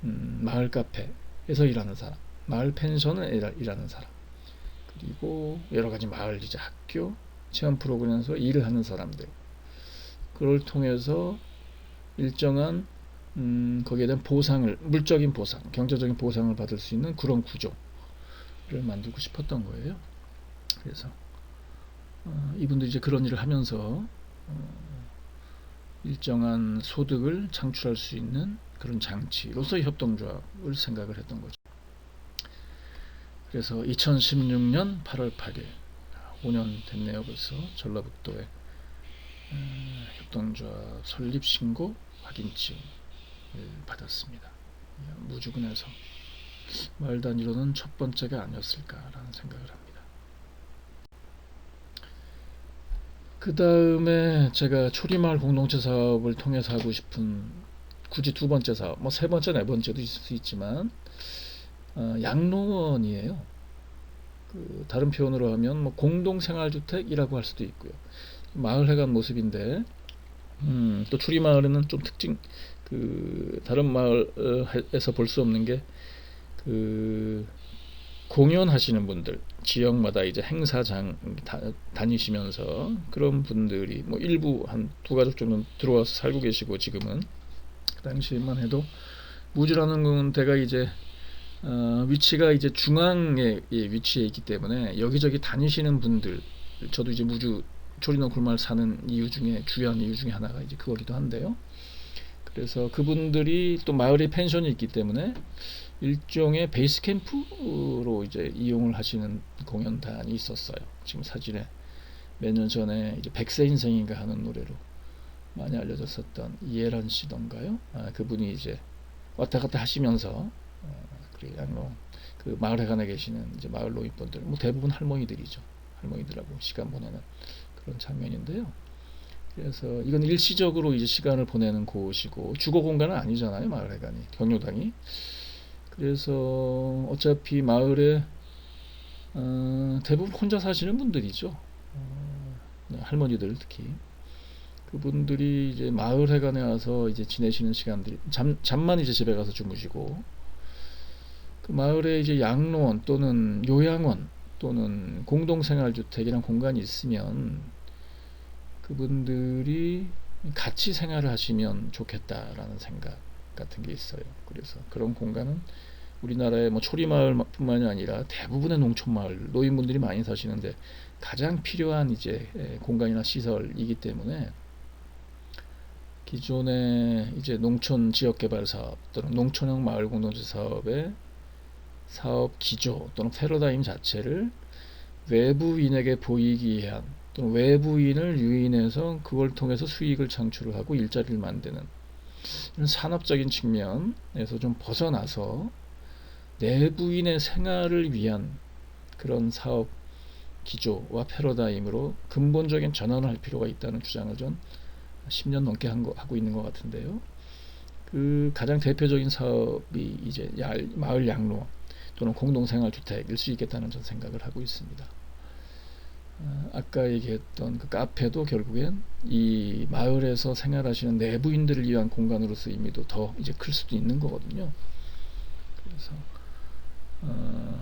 마을 카페에서 일하는 사람, 마을 펜션에 일하는 사람, 그리고 여러 가지 마을 이제 학교 체험 프로그램에서 일을 하는 사람들, 그걸 통해서 일정한 거기에 대한 보상을, 물적인 보상, 경제적인 보상을 받을 수 있는 그런 구조를 만들고 싶었던 거예요. 그래서 이분들이 이제 그런 일을 하면서 일정한 소득을 창출할 수 있는 그런 장치로서 협동조합을 생각을 했던 거죠. 그래서 2016년 8월 8일, 5년 됐네요 벌써, 전라북도에 협동조합 설립 신고 확인증을 받았습니다. 무주군에서 마을 단위로는 첫 번째가 아니었을까라는 생각을 합니다. 그 다음에 제가 초리마을 공동체 사업을 통해서 하고 싶은 굳이 2번째 사업, 뭐 3번째, 4번째도 있을 수 있지만 양로원이에요. 그 다른 표현으로 하면 뭐 공동생활주택이라고 할 수도 있고요. 마을회관 모습인데 또 초리마을에는 좀 특징, 그 다른 마을에서 볼 수 없는 게 그 공연하시는 분들, 지역마다 이제 행사장 다니시면서 그런 분들이 뭐 일부 한 2가족 정도 들어와서 살고 계시고, 지금은 그 당시만 해도 무주라는 데가 이제 위치가 이제 중앙에 위치해 있기 때문에 여기저기 다니시는 분들, 저도 이제 무주 초리동 굴마을 사는 이유 중에 주요한 이유 중에 하나가 이제 그거기도 한데요. 그래서 그분들이 또 마을에 펜션이 있기 때문에 일종의 베이스 캠프로 이제 이용을 하시는 공연단이 있었어요. 지금 사진에 몇 년 전에 이제 백세 인생인가 하는 노래로 많이 알려졌었던 이해란 씨던가요? 그분이 이제 왔다 갔다 하시면서 그 마을회관에 계시는 이제 마을 노인분들, 뭐 대부분 할머니들이죠. 할머니들하고 시간 보내는 그런 장면인데요. 그래서 이건 일시적으로 이제 시간을 보내는 곳이고 주거 공간은 아니잖아요, 마을회관이, 경로당이. 그래서 어차피 마을에 대부분 혼자 사시는 분들이죠. 할머니들 특히. 그분들이 이제 마을회관에 와서 이제 지내시는 시간들이 잠만 이제 집에 가서 주무시고, 그 마을에 이제 양로원 또는 요양원 또는 공동생활주택이란 공간이 있으면 그분들이 같이 생활을 하시면 좋겠다라는 생각 같은 게 있어요. 그래서 그런 공간은 우리나라의 뭐 초리마을뿐만이 아니라 대부분의 농촌마을 노인분들이 많이 사시는데 가장 필요한 이제 공간이나 시설이기 때문에 기존의 이제 농촌 지역개발 사업 또는 농촌형 마을 공동체 사업의 사업 기조 또는 패러다임 자체를 외부인에게 보이기 위한 또는 외부인을 유인해서 그걸 통해서 수익을 창출을 하고 일자리를 만드는 이런 산업적인 측면에서 좀 벗어나서 내부인의 생활을 위한 그런 사업 기조와 패러다임으로 근본적인 전환을 할 필요가 있다는 주장을 전 10년 넘게 하고 있는 것 같은데요. 그 가장 대표적인 사업이 이제 마을 양로 또는 공동생활주택일 수 있겠다는 전 생각을 하고 있습니다. 아까 얘기했던 그 카페도 결국엔 이 마을에서 생활하시는 내부인들을 위한 공간으로서 의미도 더 이제 클 수도 있는 거거든요. 그래서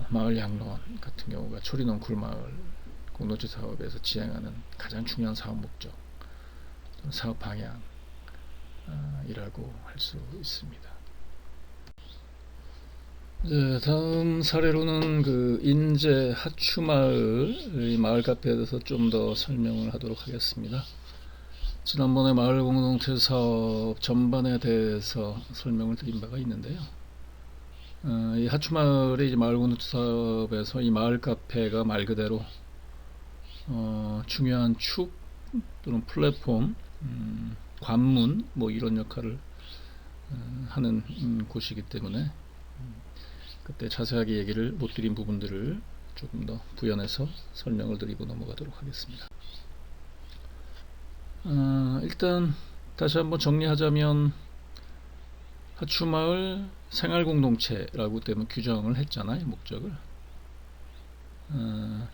마을 양로원 같은 경우가 초리넝쿨 마을 공동체 사업에서 지향하는 가장 중요한 사업 목적, 사업 방향이라고 할 수 있습니다. 네, 다음 사례로는 그 인제 하추마을의 마을 카페에 대해서 좀 더 설명을 하도록 하겠습니다. 지난번에 마을 공동체 사업 전반에 대해서 설명을 드린 바가 있는데요. 이 하추마을의 이제 마을 공동체 사업에서 이 마을 카페가 말 그대로 중요한 축 또는 플랫폼, 관문 뭐 이런 역할을 하는 곳이기 때문에 그때 자세하게 얘기를 못 드린 부분들을 조금 더 부연해서 설명을 드리고 넘어가도록 하겠습니다. 일단 다시 한번 정리하자면 하추마을 생활공동체라고 때문에 규정을 했잖아요. 목적을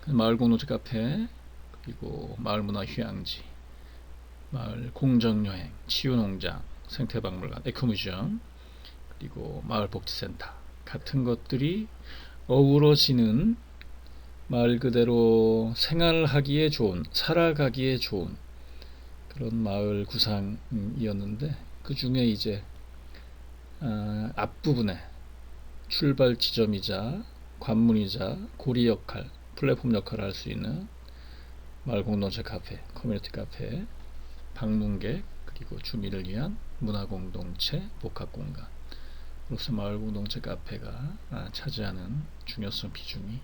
마을 공동체 카페, 그리고 마을 문화 휴양지, 마을 공정여행, 치유농장, 생태박물관, 에코뮤지엄, 그리고 마을 복지센터 같은 것들이 어우러지는 말 그대로 생활하기에 좋은, 살아가기에 좋은 그런 마을 구상이었는데, 그 중에 이제 앞부분에 출발 지점이자 관문이자 고리 역할, 플랫폼 역할을 할 수 있는 마을 공동체 카페, 커뮤니티 카페, 방문객, 그리고 주민을 위한 문화 공동체, 복합 공간, 로서 마을 공동체 카페가 차지하는 중요성 비중이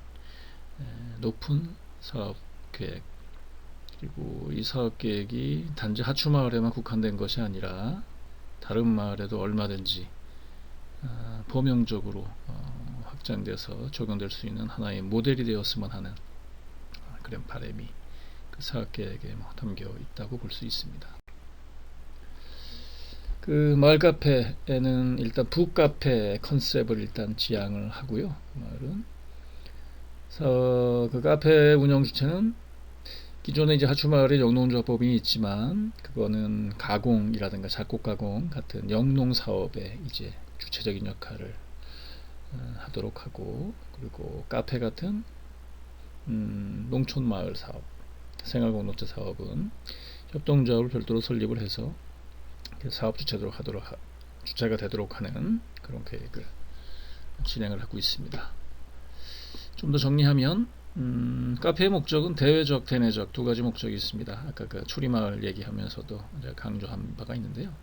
높은 사업 계획, 그리고 이 사업 계획이 단지 하추마을에만 국한된 것이 아니라 다른 마을에도 얼마든지 범용적으로 확장돼서 적용될 수 있는 하나의 모델이 되었으면 하는 그런 바람이 그 사업 계획에 담겨 있다고 볼 수 있습니다. 그 마을 카페에는 일단 북카페 컨셉을 일단 지향을 하고요. 마을은 그 카페 운영 주체는 기존에 이제 하추마을에 영농조합법인이 있지만 그거는 가공이라든가 작곡 가공 같은 영농 사업에 이제 주체적인 역할을 하도록 하고, 그리고 카페 같은 농촌 마을 사업, 생활공동체 사업은 협동조합을 별도로 설립을 해서 사업 주체가 되도록 하는 그런 계획을 진행을 하고 있습니다. 좀 더 정리하면 카페의 목적은 대외적, 대내적 두 가지 목적이 있습니다. 아까 그 초리마을 얘기하면서도 제가 강조한 바가 있는데요.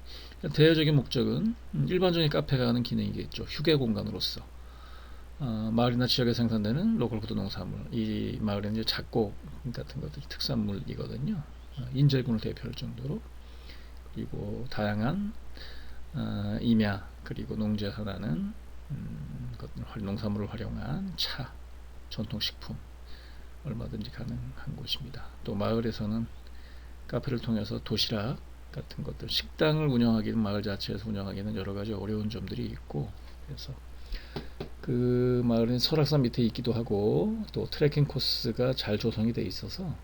대외적인 목적은 일반적인 카페가 하는 기능이겠죠. 휴게 공간으로서 마을이나 지역에 생산되는 로컬 푸드 농산물, 이 마을에는 이제 작곡 같은 것들이 특산물이거든요. 인제군을 대표할 정도로, 그리고 다양한 임야, 그리고 농지에서 나는 농산물을 활용한 차, 전통식품 얼마든지 가능한 곳입니다. 또 마을에서는 카페를 통해서 도시락 같은 것들, 식당을 운영하기는 마을 자체에서 운영하기는 여러 가지 어려운 점들이 있고, 그래서 그 마을은 설악산 밑에 있기도 하고 또 트레킹 코스가 잘 조성이 돼 있어서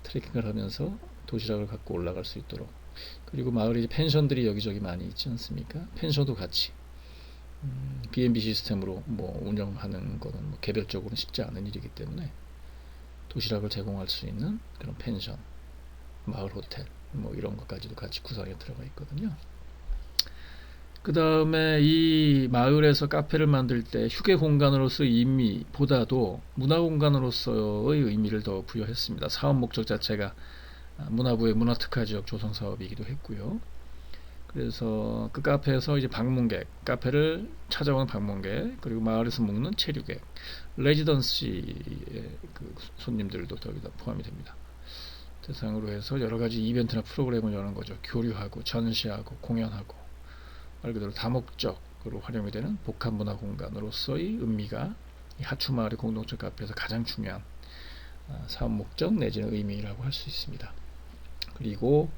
트레킹을 하면서 도시락을 갖고 올라갈 수 있도록, 그리고 마을에 펜션들이 여기저기 많이 있지 않습니까? 펜션도 같이 B&B 시스템으로 운영하는 거는 개별적으로는 쉽지 않은 일이기 때문에 도시락을 제공할 수 있는 그런 펜션, 마을 호텔 이런 것까지도 같이 구성에 들어가 있거든요. 그 다음에 이 마을에서 카페를 만들 때 휴게 공간으로서의 의미보다도 문화 공간으로서의 의미를 더 부여했습니다. 사업 목적 자체가 문화부의 문화특화지역 조성 사업이기도 했고요. 그래서 그 카페에서 이제 방문객, 카페를 찾아오는 방문객, 그리고 마을에서 묵는 체류객, 레지던시의 그 손님들도 거기다 포함이 됩니다. 대상으로 해서 여러 가지 이벤트나 프로그램을 여는 거죠. 교류하고 전시하고 공연하고 말 그대로 다목적으로 활용이 되는 복합문화 공간으로서의 의미가 이 하추마을의 공동체 카페에서 가장 중요한 사업 목적 내지는 의미라고 할 수 있습니다. 그리고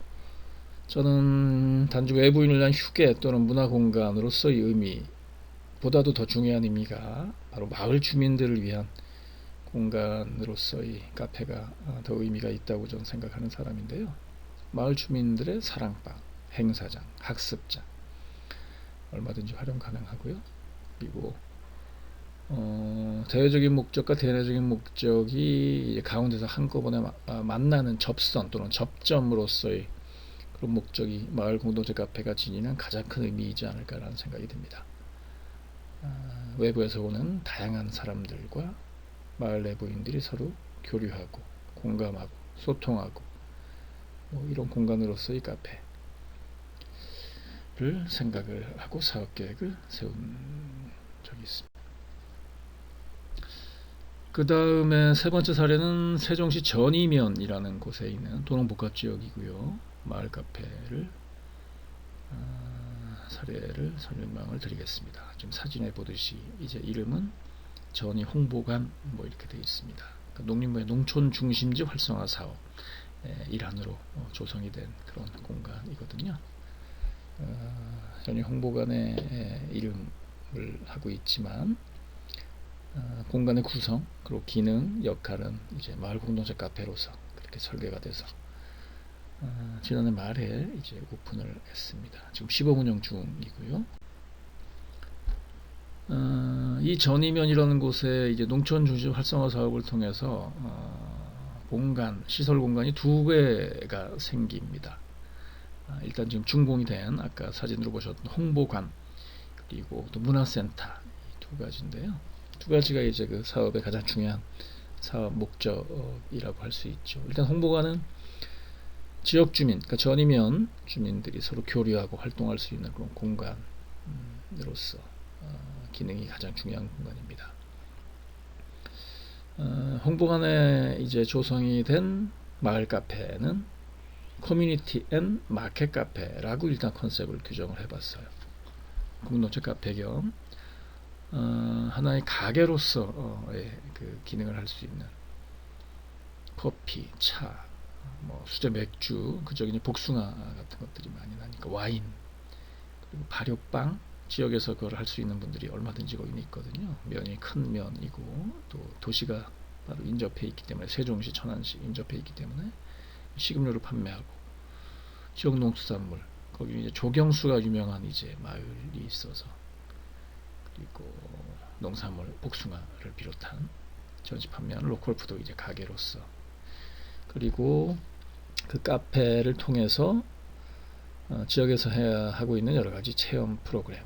저는 단지 외부인을 위한 휴게 또는 문화 공간으로서의 의미보다도 더 중요한 의미가 바로 마을 주민들을 위한 공간으로서의 카페가 더 의미가 있다고 저는 생각하는 사람인데요. 마을 주민들의 사랑방, 행사장, 학습장 얼마든지 활용 가능하고요. 그리고 대외적인 목적과 대내적인 목적이 이제 가운데서 한꺼번에 만나는 접선 또는 접점으로서의 그런 목적이 마을 공동체 카페가 지니는 가장 큰 의미이지 않을까라는 생각이 듭니다. 외부에서 오는 다양한 사람들과 마을 내부인들이 서로 교류하고 공감하고 소통하고 이런 공간으로서의 카페를 생각을 하고 사업계획을 세운 적이 있습니다. 그 다음에 세 번째 사례는 세종시 전이면이라는 곳에 있는 도농복합지역이고요. 마을 카페를 사례를 설명을 드리겠습니다. 지금 사진에 보듯이 이제 이름은 전이 홍보관 이렇게 되어 있습니다. 그러니까 농림부의 농촌 중심지 활성화 사업 일환으로 조성이 된 그런 공간이거든요. 전이 홍보관의 이름을 하고 있지만 공간의 구성 그리고 기능 역할은 이제 마을 공동체 카페로서 그렇게 설계가 돼서 지난해 말에 이제 오픈을 했습니다. 지금 시범 운영 중이고요. 이 전이면이라는 곳에 이제 농촌 중심 활성화 사업을 통해서 시설 공간이 두 개가 생깁니다. 일단 지금 준공이 된 아까 사진으로 보셨던 홍보관 그리고 또 문화센터 이 두 가지인데요. 두 가지가 이제 그 사업의 가장 중요한 사업 목적이라고 할 수 있죠. 일단 홍보관은 지역 주민, 그러니까 전이면 주민들이 서로 교류하고 활동할 수 있는 그런 공간으로서 기능이 가장 중요한 공간입니다. 홍보관에 이제 조성이 된 마을 카페는 커뮤니티 앤 마켓 카페라고 일단 컨셉을 규정을 해봤어요. 공동체 카페 겸 하나의 가게로서의 그 기능을 할 수 있는 커피, 차, 수제 맥주, 그쪽에 이제 복숭아 같은 것들이 많이 나니까 와인, 그리고 발효빵 지역에서 그걸 할 수 있는 분들이 얼마든지 거기 있거든요. 면이 큰 면이고 또 도시가 바로 인접해 있기 때문에 세종시, 천안시 인접해 있기 때문에 식음료를 판매하고 지역 농수산물 거기 이제 조경수가 유명한 이제 마을이 있어서 그리고 농산물 복숭아를 비롯한 전시 판매하는 로컬푸드 이제 가게로서 그리고 그 카페를 통해서 지역에서 하고 있는 여러 가지 체험 프로그램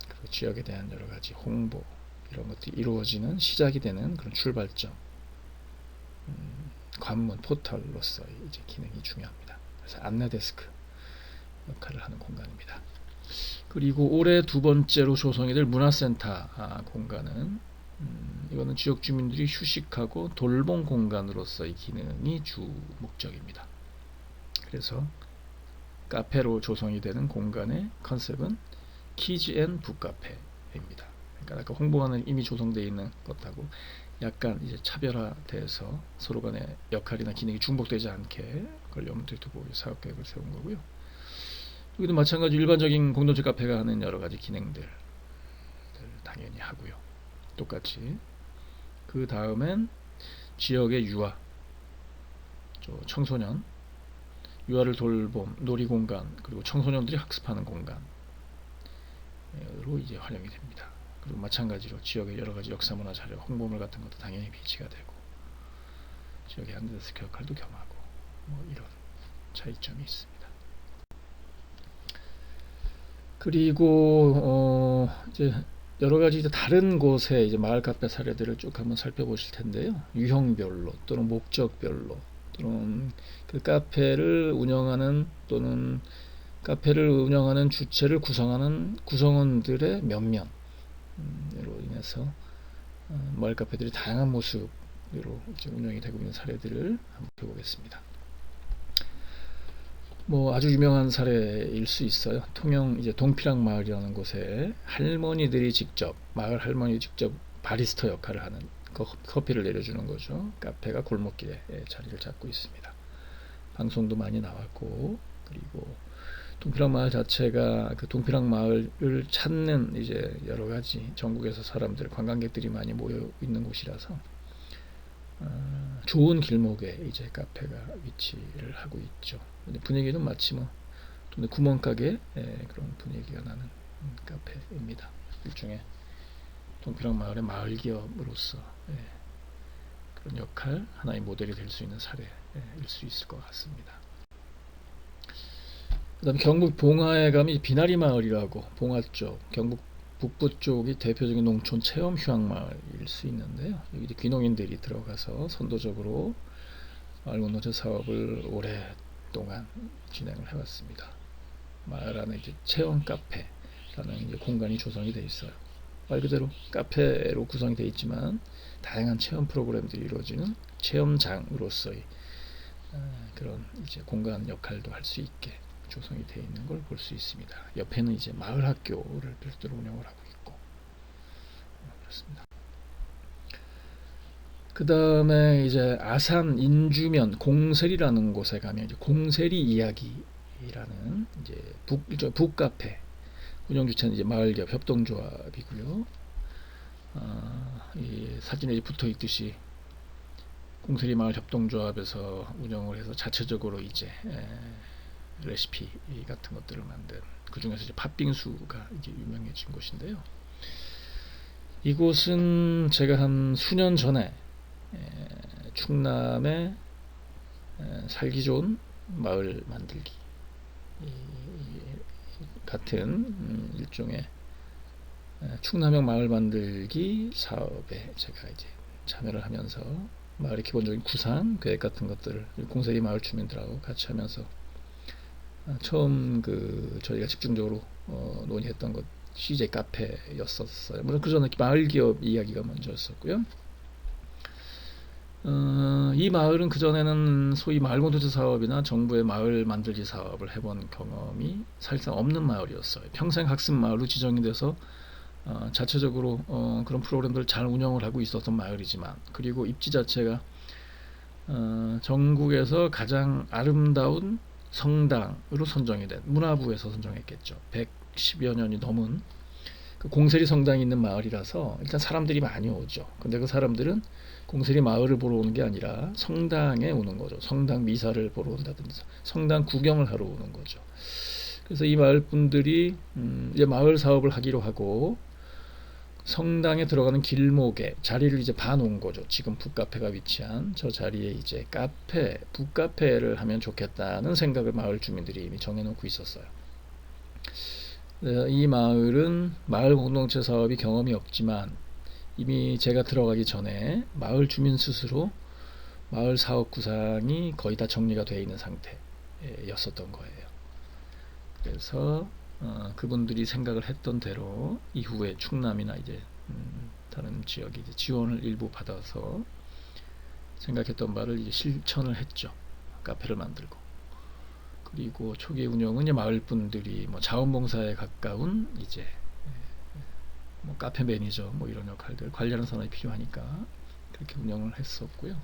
그리고 지역에 대한 여러 가지 홍보 이런 것들이 이루어지는 시작이 되는 그런 출발점 관문 포털로서의 이제 기능이 중요합니다. 그래서 안내 데스크 역할을 하는 공간입니다. 그리고 올해 두 번째로 조성이 될 문화센터 공간은 이거는 지역 주민들이 휴식하고 돌봄 공간으로서의 기능이 주 목적입니다. 그래서 카페로 조성이 되는 공간의 컨셉은 키즈 앤 북카페입니다. 그러니까 아까 홍보관은 이미 조성되어 있는 것하고 약간 이제 차별화돼서 서로 간의 역할이나 기능이 중복되지 않게 그걸 염두에 두고 사업 계획을 세운 거고요. 여기도 마찬가지 일반적인 공동체 카페가 하는 여러 가지 기능들 당연히 하고요. 똑같이 그 다음엔 지역의 유아, 청소년, 유아를 돌봄, 놀이공간 그리고 청소년들이 학습하는 공간으로 이제 활용이 됩니다. 그리고 마찬가지로 지역의 여러 가지 역사문화 자료, 홍보물 같은 것도 당연히 비치가 되고 지역의 안데스크 역할도 겸하고 이런 차이점이 있습니다. 그리고 이제 여러 가지 이제 다른 곳의 이제 마을 카페 사례들을 쭉 한번 살펴보실 텐데요. 유형별로 또는 목적별로 또는 그 카페를 운영하는 또는 카페를 운영하는 주체를 구성하는 구성원들의 면면으로 인해서 마을 카페들이 다양한 모습으로 이제 운영이 되고 있는 사례들을 한번 보겠습니다. 뭐 아주 유명한 사례일 수 있어요. 통영 이제 동피랑 마을이라는 곳에 할머니들이 직접 마을 할머니 직접 바리스타 역할을 하는 커피를 내려주는 거죠. 카페가 골목길에 자리를 잡고 있습니다. 방송도 많이 나왔고 그리고 동피랑 마을 자체가 그 동피랑 마을을 찾는 이제 여러 가지 전국에서 사람들 관광객들이 많이 모여 있는 곳이라서 좋은 길목에 이제 카페가 위치를 하고 있죠. 근데 분위기는 마치 뭐 동네 구멍가게 그런 분위기가 나는 카페입니다. 일종의 동피랑 마을의 마을 기업으로서 그런 역할 하나의 모델이 될 수 있는 사례일 수 있을 것 같습니다. 그다음 경북 봉화에 가면 비나리 마을이라고 봉화 쪽 경북 북부 쪽이 대표적인 농촌 체험 휴양 마을일 수 있는데요. 여기 귀농인들이 들어가서 선도적으로 마을 공동체 사업을 오랫동안 진행을 해왔습니다. 마을 안에 이제 체험 카페라는 이제 공간이 조성이 되어 있어요. 말 그대로 카페로 구성이 되어 있지만 다양한 체험 프로그램들이 이루어지는 체험장으로서의 그런 이제 공간 역할도 할 수 있게 조성이 되어 있는 걸 볼 수 있습니다. 옆에는 이제 마을 학교를 별도로 운영을 하고 있고 그렇습니다. 그 다음에 이제 아산 인주면 공세리라는 곳에 가면 이제 공세리 이야기라는 이제 북카페 운영 주체는 이제 마을기업 협동조합이고요. 이 사진에 붙어 있듯이 공세리 마을 협동조합에서 운영을 해서 자체적으로 이제 레시피 같은 것들을 만든 그 중에서 이제 팥빙수가 이제 유명해진 곳인데요. 이곳은 제가 한 수년 전에 충남의 살기 좋은 마을 만들기 같은 일종의 충남형 마을 만들기 사업에 제가 이제 참여를 하면서 마을의 기본적인 구상 계획 같은 것들을 공세리 마을 주민들하고 같이 하면서 처음 그 저희가 집중적으로 논의했던 것 CJ 카페였었어요. 물론 그 전에 마을 기업 이야기가 먼저였었고요. 이 마을은 그전에는 소위 마을 공동체 사업이나 정부의 마을 만들기 사업을 해본 경험이 사실상 없는 마을이었어요. 평생 학습 마을로 지정이 돼서 자체적으로 그런 프로그램들을 잘 운영을 하고 있었던 마을이지만 그리고 입지 자체가 전국에서 가장 아름다운 성당으로 선정이 된 문화부에서 선정했겠죠. 110여 년이 넘은 그 공세리 성당이 있는 마을이라서 일단 사람들이 많이 오죠. 근데 그 사람들은 공세리 마을을 보러 오는 게 아니라 성당에 오는 거죠. 성당 미사를 보러 온다든지 성당 구경을 하러 오는 거죠. 그래서 이 마을 분들이 이제 마을 사업을 하기로 하고 성당에 들어가는 길목에 자리를 이제 봐놓은 거죠. 지금 북카페가 위치한 저 자리에 이제 카페, 북카페를 하면 좋겠다는 생각을 마을 주민들이 이미 정해놓고 있었어요. 이 마을은 마을 공동체 사업이 경험이 없지만 이미 제가 들어가기 전에 마을 주민 스스로 마을 사업 구상이 거의 다 정리가 되어 있는 상태였었던 거예요. 그래서 그분들이 생각을 했던 대로 이후에 충남이나 이제 다른 지역이 이제 지원을 일부 받아서 생각했던 바를 이제 실천을 했죠. 카페를 만들고. 그리고 초기 운영은 이제 마을 분들이 뭐 자원봉사에 가까운 이제 뭐 카페 매니저 뭐 이런 역할들 관리하는 사람이 필요하니까 그렇게 운영을 했었고요.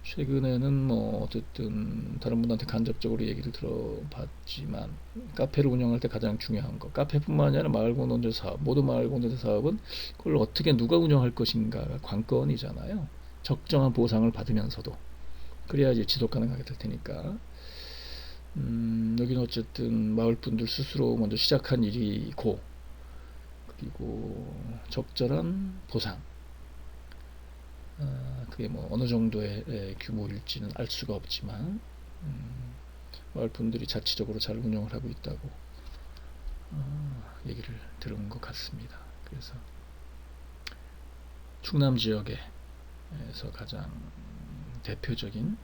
최근에는 뭐 어쨌든 다른 분한테 간접적으로 얘기를 들어봤지만 카페를 운영할 때 가장 중요한 거 카페뿐만 아니라 마을 공동체 사업 모든 마을 공동체 사업은 그걸 어떻게 누가 운영할 것인가가 관건이잖아요. 적정한 보상을 받으면서도 그래야지 지속 가능하게 될 테니까 여기는 어쨌든 마을 분들 스스로 먼저 시작한 일이고 그리고 적절한 보상 그게 뭐 어느 정도의 규모일지는 알 수가 없지만 마을 분들이 자체적으로 잘 운영을 하고 있다고 얘기를 들은 것 같습니다. 그래서 충남 지역에서 가장 대표적인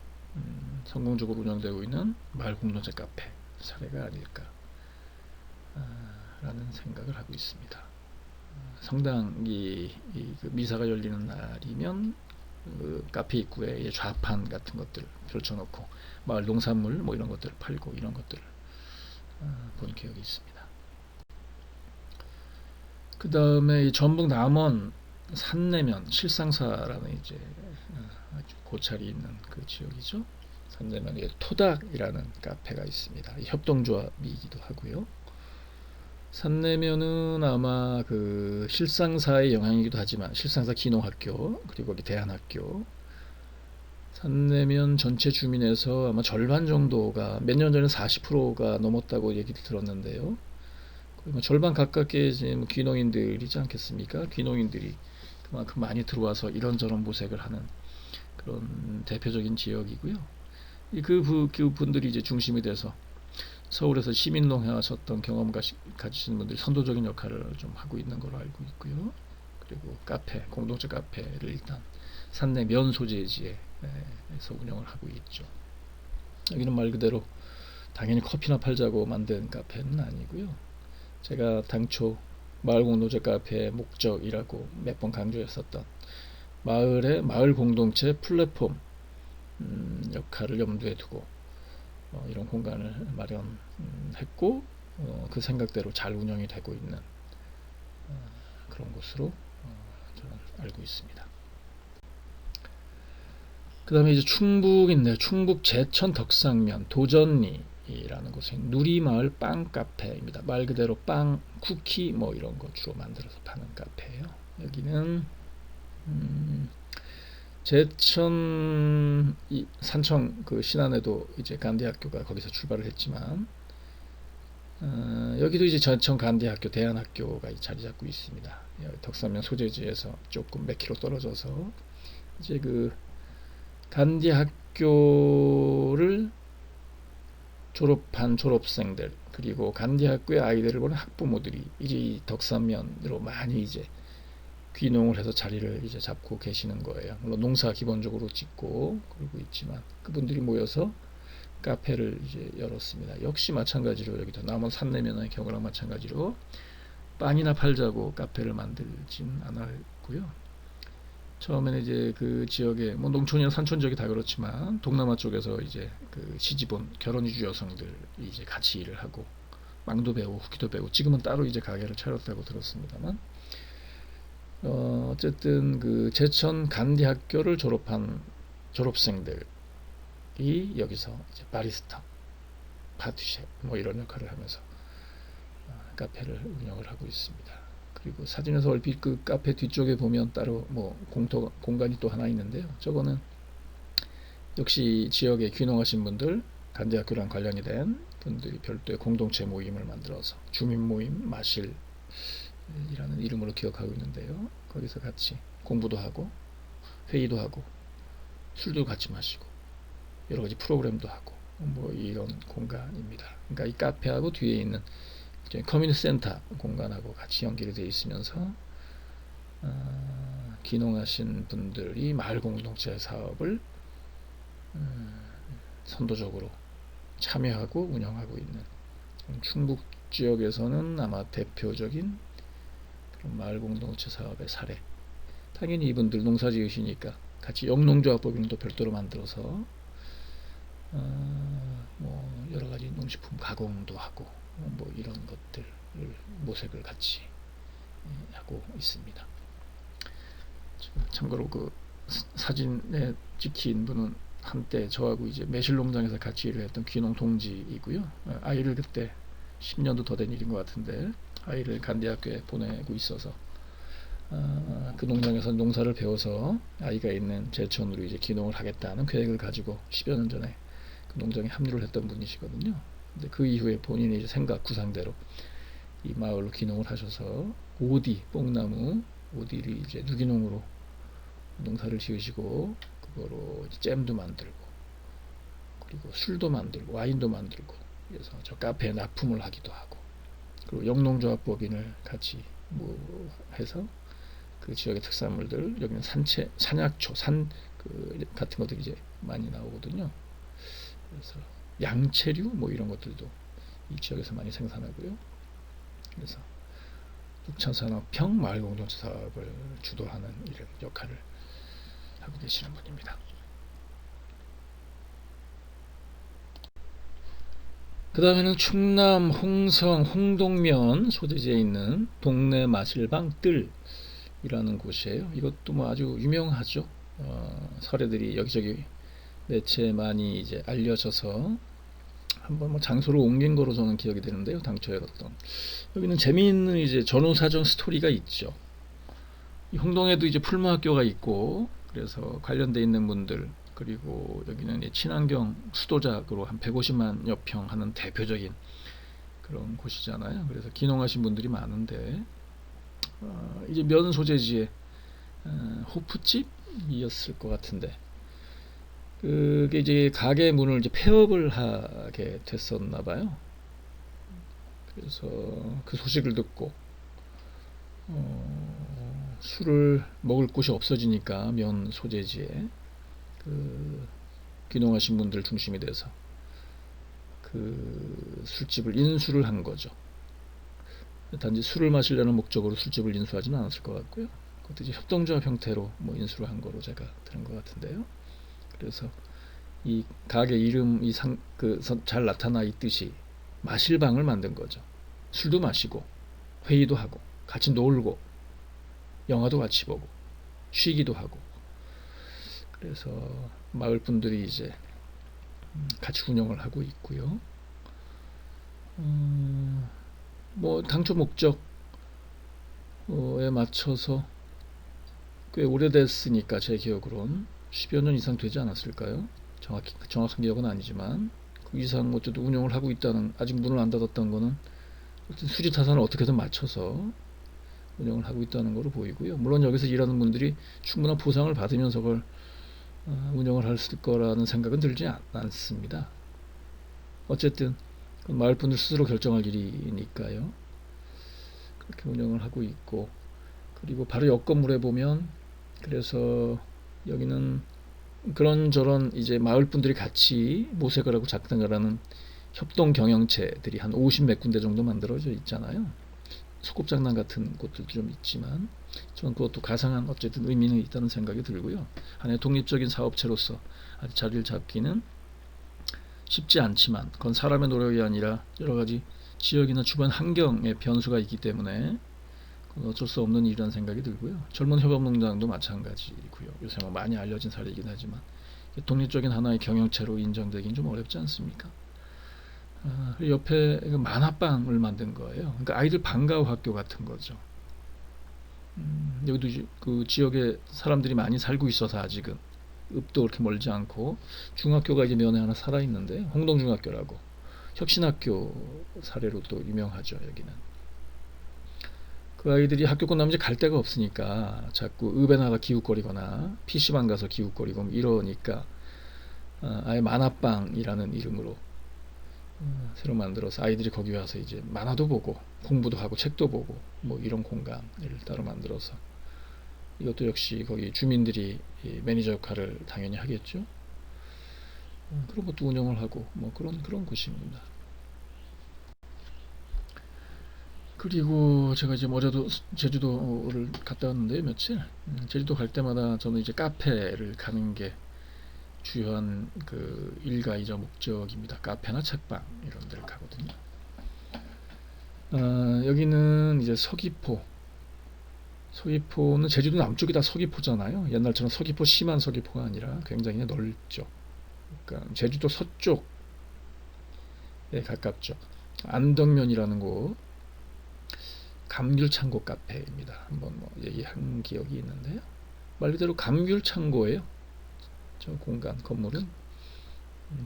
성공적으로 운영되고 있는 마을 공동체 카페 사례가 아닐까 라는 생각을 하고 있습니다. 성당이 그 미사가 열리는 날이면 그 카페 입구에 이제 좌판 같은 것들 펼쳐놓고 마을 농산물 뭐 이런 것들을 팔고 이런 것들을 본 기억이 있습니다. 그 다음에 전북 남원 산내면 실상사라는 이제 아주 고찰이 있는 그 지역이죠. 산내면에 토닥이라는 카페가 있습니다. 협동조합이기도 하고요. 산내면은 아마 그 실상사의 영향이기도 하지만 실상사 기농학교 그리고 거기 대안학교 산내면 전체 주민에서 아마 절반 정도가 몇 년 전에 40%가 넘었다고 얘기를 들었는데요. 절반 가깝게 지금 귀농인들이지 않겠습니까? 귀농인들이 그만큼 많이 들어와서 이런저런 모색을 하는 그런 대표적인 지역이고요. 그 분들이 이제 중심이 돼서 서울에서 시민농회 하셨던 경험 가지신 분들이 선도적인 역할을 좀 하고 있는 걸로 알고 있고요. 그리고 카페, 공동체 카페를 일단 산내 면 소재지에서 운영을 하고 있죠. 여기는 말 그대로 당연히 커피나 팔자고 만든 카페는 아니고요. 제가 당초 마을 공동체 카페의 목적이라고 몇 번 강조했었던 마을 공동체 플랫폼 역할을 염두에 두고 이런 공간을 마련했고 그 생각대로 잘 운영이 되고 있는 그런 곳으로 저는 알고 있습니다. 그 다음에 이제 충북인데 충북 제천 덕상면 도전리라는 곳에 누리마을 빵 카페입니다. 말 그대로 빵, 쿠키 뭐 이런 거 주로 만들어서 파는 카페예요. 여기는 제천 산청 그 신안에도 이제 간디학교가 거기서 출발을 했지만 여기도 이제 제천 간디학교 대안학교가 자리 잡고 있습니다. 덕산면 소재지에서 조금 몇 킬로 떨어져서 이제 그 간디 학교를 졸업한 졸업생들 그리고 간디 학교의 아이들을 보는 학부모들이 이제 이 덕산면으로 많이 이제 귀농을 해서 자리를 이제 잡고 계시는 거예요. 물론 농사 기본적으로 짓고 그러고 있지만 그분들이 모여서 카페를 이제 열었습니다. 역시 마찬가지로 여기도 남원 산내면의 경우랑 마찬가지로 빵이나 팔자고 카페를 만들진 않았고요. 처음에는 이제 그 지역에 뭐 농촌이나 산촌 지역이 다 그렇지만 동남아 쪽에서 이제 그 시집온 결혼 이주 여성들이 이제 같이 일을 하고 망도 배우고 후기도 배우고 지금은 따로 이제 가게를 차렸다고 들었습니다만 어쨌든 그 제천 간디 학교를 졸업한 졸업생들이 여기서 이제 바리스타, 파티셰 뭐 이런 역할을 하면서 카페를 운영을 하고 있습니다. 그리고 사진에서 얼핏 그 카페 뒤쪽에 보면 따로 뭐 공간이 또 하나 있는데요. 저거는 역시 지역에 귀농하신 분들, 간디학교랑 관련이 된 분들이 별도의 공동체 모임을 만들어서 주민 모임 마실이라는 이름으로 기억하고 있는데요. 거기서 같이 공부도 하고 회의도 하고 술도 같이 마시고 여러 가지 프로그램도 하고 뭐 이런 공간입니다. 그러니까 이 카페하고 뒤에 있는 커뮤니티 센터 공간하고 같이 연결이 되어 있으면서 귀농하신 분들이 마을 공동체 사업을 선도적으로 참여하고 운영하고 있는 충북 지역에서는 아마 대표적인 그런 마을 공동체 사업의 사례. 당연히 이분들 농사 지으시니까 같이 영농조합법인도 별도로 만들어서 뭐 여러 가지 농식품 가공도 하고 뭐 이런 것들 모색을 같이 하고 있습니다. 참고로 그 사진에 찍힌 분은 한때 저하고 이제 매실농장에서 같이 일을 했던 귀농 동지이고요. 아이를 그때 10년도 더 된 일인 것 같은데 아이를 간대학교에 보내고 있어서 그 농장에서 농사를 배워서 아이가 있는 제천으로 이제 귀농을 하겠다는 계획을 가지고 10여 년 전에 그 농장에 합류를 했던 분이시거든요. 근데 그 이후에 본인의 이제 생각 구상대로 이 마을로 귀농을 하셔서 오디, 뽕나무, 오디를 이제 누기농으로 농사를 지으시고 그거로 이제 잼도 만들고 그리고 술도 만들고 와인도 만들고 그래서 저 카페에 납품을 하기도 하고 그리고 영농조합법인을 같이 뭐 해서 그 지역의 특산물들 여기는 산약초 그 같은 것들이 이제 많이 나오거든요. 그래서 양채류 뭐 이런 것들도 이 지역에서 많이 생산하고요. 그래서 육천산업형 마을공동체 사업을 주도하는 이런 역할을 하고 계시는 분입니다. 그 다음에는 충남 홍성 홍동면 소재지에 있는 동네 마실방 뜰이라는 곳이에요. 이것도 뭐 아주 유명하죠. 사례들이 여기저기 매체에 많이 이제 알려져서 한번 뭐 장소를 옮긴 거로 저는 기억이 되는데요. 당초 열었던. 여기는 재미있는 이제 전후사정 스토리가 있죠. 이 홍동에도 이제 풀무학교가 있고, 그래서 관련돼 있는 분들, 그리고 여기는 이제 친환경 수도작으로 한 150만 여평 하는 대표적인 그런 곳이잖아요. 그래서 기농하신 분들이 많은데, 이제 면 소재지에 호프집이었을 것 같은데, 그게 이제 가게 문을 이제 폐업을 하게 됐었나 봐요. 그래서 그 소식을 듣고 술을 먹을 곳이 없어지니까 면 소재지에 그 귀농하신 분들 중심이 돼서 그 술집을 인수를 한 거죠. 단지 술을 마시려는 목적으로 술집을 인수하지는 않았을 것 같고요. 그것도 이제 협동조합 형태로 뭐 인수를 한 거로 제가 들은 것 같은데요. 그래서 이 가게 이름이 잘 나타나 있듯이 마실방을 만든 거죠. 술도 마시고 회의도 하고 같이 놀고 영화도 같이 보고 쉬기도 하고, 그래서 마을 분들이 이제 같이 운영을 하고 있고요. 뭐 당초 목적에 맞춰서 꽤 오래됐으니까 제 기억으로는 10여 년 이상 되지 않았을까요? 정확한 기억은 아니지만 그 이상 어쨌든 운영을 하고 있다는, 아직 문을 안 닫았다는 거는 수지 타산을 어떻게든 맞춰서 운영을 하고 있다는 거로 보이고요. 물론 여기서 일하는 분들이 충분한 보상을 받으면서 그걸 운영을 했을 거라는 생각은 들지 않습니다. 어쨌든 마을 분들 스스로 결정할 일이니까요. 그렇게 운영을 하고 있고, 그리고 바로 옆 건물에 보면, 그래서 여기는 그런저런 이제 마을 분들이 같이 모색을 하고 작당을 하는 협동 경영체들이 한 50 몇 군데 정도 만들어져 있잖아요. 소꿉장난 같은 곳들도 좀 있지만, 저는 그것도 가상한 어쨌든 의미는 있다는 생각이 들고요. 하나의 독립적인 사업체로서 아주 자리를 잡기는 쉽지 않지만, 그건 사람의 노력이 아니라 여러 가지 지역이나 주변 환경의 변수가 있기 때문에 그건 어쩔 수 없는 일이라는 생각이 들고요. 젊은 협업농장도 마찬가지고요. 요새 뭐 많이 알려진 사례이긴 하지만 독립적인 하나의 경영체로 인정되긴 좀 어렵지 않습니까? 옆에 만화방을 만든 거예요. 그러니까 아이들 방과후 학교 같은 거죠. 여기도 그 지역에 사람들이 많이 살고 있어서 아직은 읍도 그렇게 멀지 않고, 중학교가 이제 면에 하나 살아 있는데 홍동중학교라고 혁신학교 사례로 또 유명하죠. 여기는 그 아이들이 학교 끝나면 이제 갈 데가 없으니까 자꾸 읍에 나가 기웃거리거나 PC방 가서 기웃거리고 이러니까 아예 만화방이라는 이름으로 새로 만들어서 아이들이 거기 와서 이제 만화도 보고 공부도 하고 책도 보고 뭐 이런 공간을 따로 만들어서, 이것도 역시 거기 주민들이 매니저 역할을 당연히 하겠죠. 그런 것도 운영을 하고 뭐 그런 곳입니다. 그리고 제가 이제 어제도 제주도를 갔다 왔는데 며칠, 제주도 갈 때마다 저는 이제 카페를 가는 게 주요한 그 일가이자 목적입니다. 카페나 책방 이런 데를 가거든요. 여기는 이제 서귀포는 제주도 남쪽이 다 서귀포잖아요. 옛날처럼 서귀포 심한 서귀포가 아니라 굉장히 넓죠. 그러니까 제주도 서쪽에 가깝죠. 안덕면이라는 곳, 감귤창고 카페입니다. 한번 뭐 얘기한 기억이 있는데요. 말 그대로 감귤창고예요. 저 공간 건물은.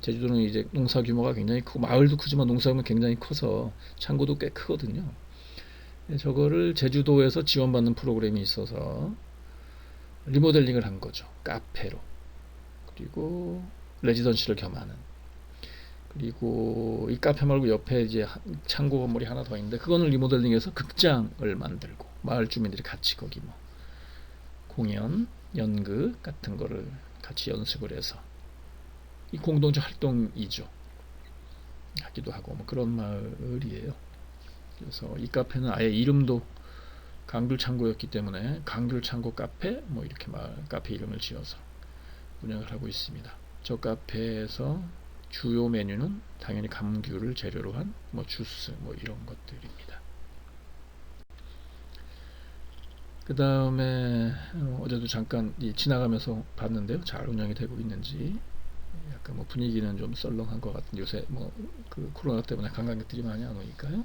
제주도는 이제 농사 규모가 굉장히 크고 마을도 크지만 농사 규모가 굉장히 커서 창고도 꽤 크거든요. 저거를 제주도에서 지원받는 프로그램이 있어서 리모델링을 한 거죠. 카페로. 그리고 레지던시를 겸하는. 그리고 이 카페 말고 옆에 이제 창고 건물이 하나 더 있는데 그거는 리모델링해서 극장을 만들고 마을 주민들이 같이 거기 뭐 공연, 연극 같은 거를 같이 연습을 해서 이 공동체 활동이죠. 하기도 하고 뭐 그런 마을이에요. 그래서 이 카페는 아예 이름도 강귤창고였기 때문에 강귤창고 카페 뭐 이렇게 카페 이름을 지어서 운영을 하고 있습니다. 저 카페에서 주요 메뉴는 당연히 감귤을 재료로 한 뭐 주스 뭐 이런 것들입니다. 그 다음에 어제도 잠깐 지나가면서 봤는데요. 잘 운영이 되고 있는지. 약간 뭐 분위기는 좀 썰렁한 것 같은, 요새 뭐 그 코로나 때문에 관광객들이 많이 안 오니까요.